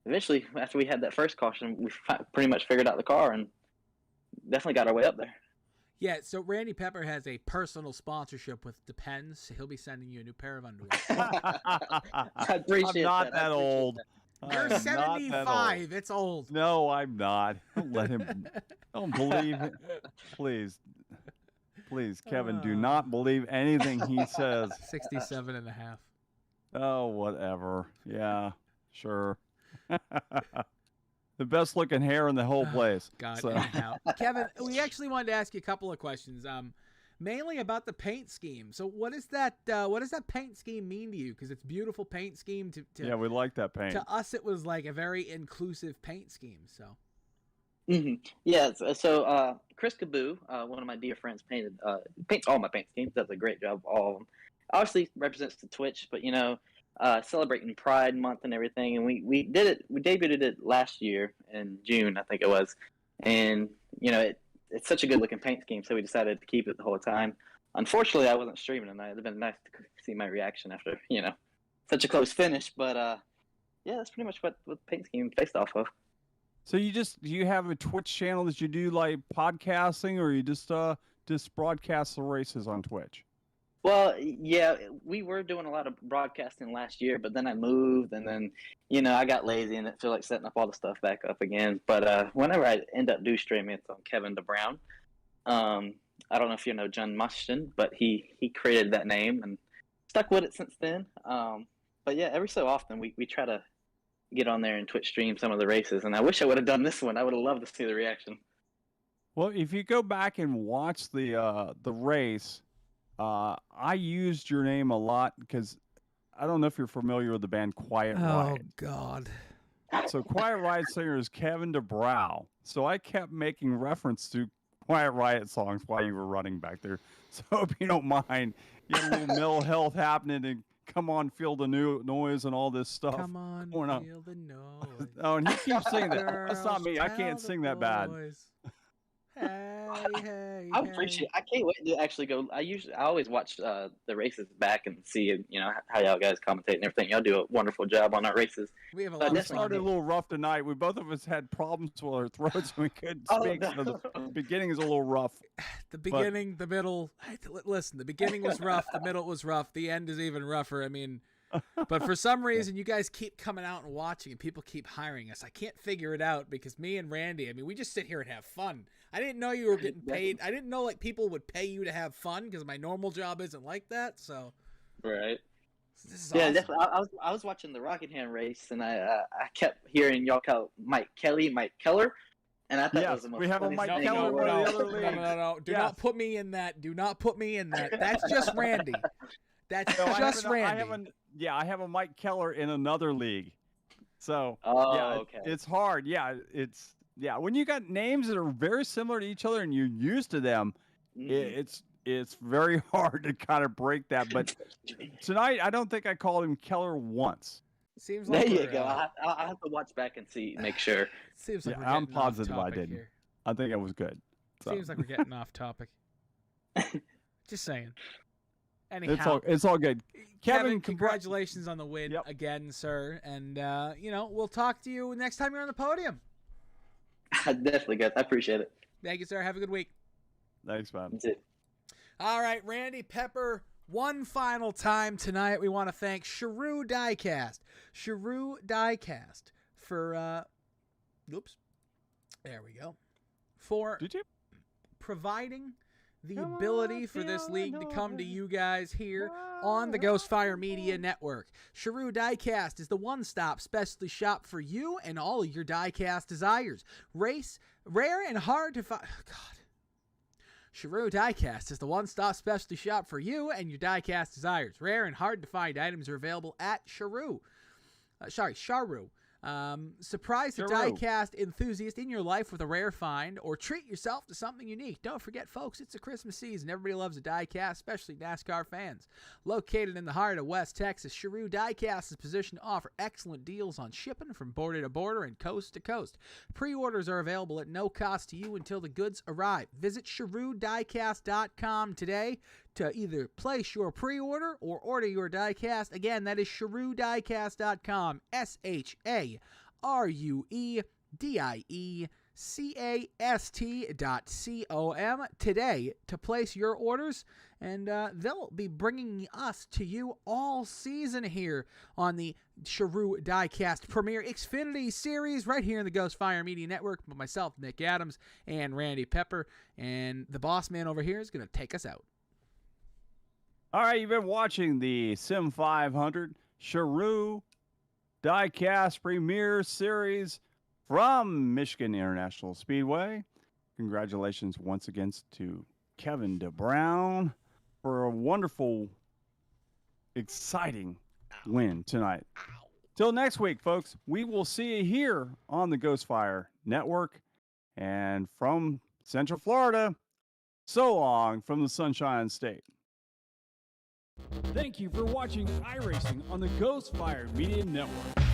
eventually, after we had that first caution, we pretty much figured out the car and definitely got our way up there. Yeah, so Randy Pepper has a personal sponsorship with Depends. So he'll be sending you a new pair of underwear. I appreciate I'm not that. that old. You're I'm not that 75. old. It's old. No, I'm not. Don't let him. Don't believe it. Please, Kevin, do not believe anything he says. 67 and a half. Oh, whatever. Yeah, sure. The best looking hair in the whole place. God, So- anyhow. Kevin, we actually wanted to ask you a couple of questions. Mainly about the paint scheme. So what does that paint scheme mean to you? Because it's beautiful paint scheme. Yeah, we like that paint. To us, it was like a very inclusive paint scheme. So. Mm-hmm. Yeah, so Chris Caboo, one of my dear friends, paints all my paint schemes. Does a great job, all of them. Obviously represents the Twitch, but celebrating Pride Month and everything, and we did it. We debuted it last year in June, I think it was, and it's such a good looking paint scheme, so we decided to keep it the whole time. Unfortunately, I wasn't streaming tonight. It'd have been nice to see my reaction after such a close finish, but yeah, that's pretty much what the paint scheme based off of. So do you have a Twitch channel that you do like podcasting, or you just broadcast the races on Twitch? Well, yeah, we were doing a lot of broadcasting last year, but then I moved, and then I got lazy and it felt like setting up all the stuff back up again. But whenever I end up streaming, it's on Kevin DeBrown. I don't know if you know John Mushton, but he created that name and stuck with it since then. But yeah, every so often we try to get on there and Twitch stream some of the races, and I wish I would have done this one. I would have loved to see the reaction. Well, if you go back and watch the race, I used your name a lot because I don't know if you're familiar with the band Quiet Riot. Oh God. So Quiet Riot singer is Kevin DeBrow. So I kept making reference to Quiet Riot songs while you were running back there. So if you don't mind, you have a little mental health happening and come on, feel the new noise and all this stuff. Come on, going on. feel the noise. Oh, and he keeps singing that. That's not me. I can't sing that bad. Hey, I appreciate. I can't wait to actually go. I always watch the races back and see how y'all guys commentate and everything. Y'all do a wonderful job on our races. We have a But lot We of started a fun. little rough tonight. We both of us had problems with our throats and we couldn't Oh, speak. no. So the beginning is a little rough. The beginning, the middle. Listen, the beginning was rough. The middle was rough. The end is even rougher. I mean, but for some reason, you guys keep coming out and watching, and people keep hiring us. I can't figure it out because me and Randy, I mean, we just sit here and have fun. I didn't know you were getting paid. I didn't know like people would pay you to have fun because my normal job isn't like that. So, Right. this is Yeah, awesome. definitely. I was watching the Rockingham race, and I kept hearing y'all call Mike Keller, and I thought that Yes, was the most we have a funniest Mike thing Keller in the in one of world. the other leagues. No. Do Yes. not put me in that. Do not put me in that. That's just Randy. That's No, just Randy. I have a Mike Keller in another league. So Oh, yeah, okay. it's hard. Yeah, when you got names that are very similar to each other and you're used to them, Mhm. it's very hard to kind of break that. But tonight, I don't think I called him Keller once. Seems There like you we're, go. I have to watch back and make sure. Seems like Yeah, we're I'm getting off positive I topic didn't. here. I think it was good. So. Seems like we're getting off topic. Just saying. Anyhow, It's all good. Kevin, Congratulations. congratulations on the win Yep. again, sir. And we'll talk to you next time you're on the podium. Definitely, guys. I appreciate it. Thank you, sir. Have a good week. Thanks, man. That's it. All right, Randy Pepper, one final time tonight. We want to thank Sharue Diecast. Sharue Diecast for, oops, there we go. For Did you? providing the Come ability on, for this feel league it to come to over. you guys here on the Ghostfire Media Network. Sharue Diecast is the one-stop specialty shop for you and all of your diecast desires. Rare and hard to find. God. Sharue Diecast is the one-stop specialty shop for you and your diecast desires. Rare and hard to find items are available at Sharue. Sharue. Surprise a Sharue. diecast enthusiast in your life with a rare find, or treat yourself to something unique. Don't forget, folks, it's a Christmas season. Everybody loves a diecast, especially NASCAR fans. Located in the heart of West Texas, Sharue Diecast is positioned to offer excellent deals on shipping from border to border and coast to coast. Pre-orders are available at no cost to you until the goods arrive. Visit SharueDiecast.com today to either place your pre-order or order your diecast. Again, that is SharueDiecast.com. SharueDiecast.com today to place your orders, and they'll be bringing us to you all season here on the Sharue Diecast Premier Xfinity Series right here in the Ghostfire Media Network with myself, Nick Adams, and Randy Pepper, and the boss man over here is going to take us out. All right, you've been watching the Sim500 Sharue Diecast Premier Series from Michigan International Speedway. Congratulations once again to Kevin DeBrown for a wonderful, exciting win tonight. Till next week, folks, we will see you here on the Ghostfire Network. And from Central Florida, so long from the Sunshine State. Thank you for watching iRacing on the Ghostfire Media Network.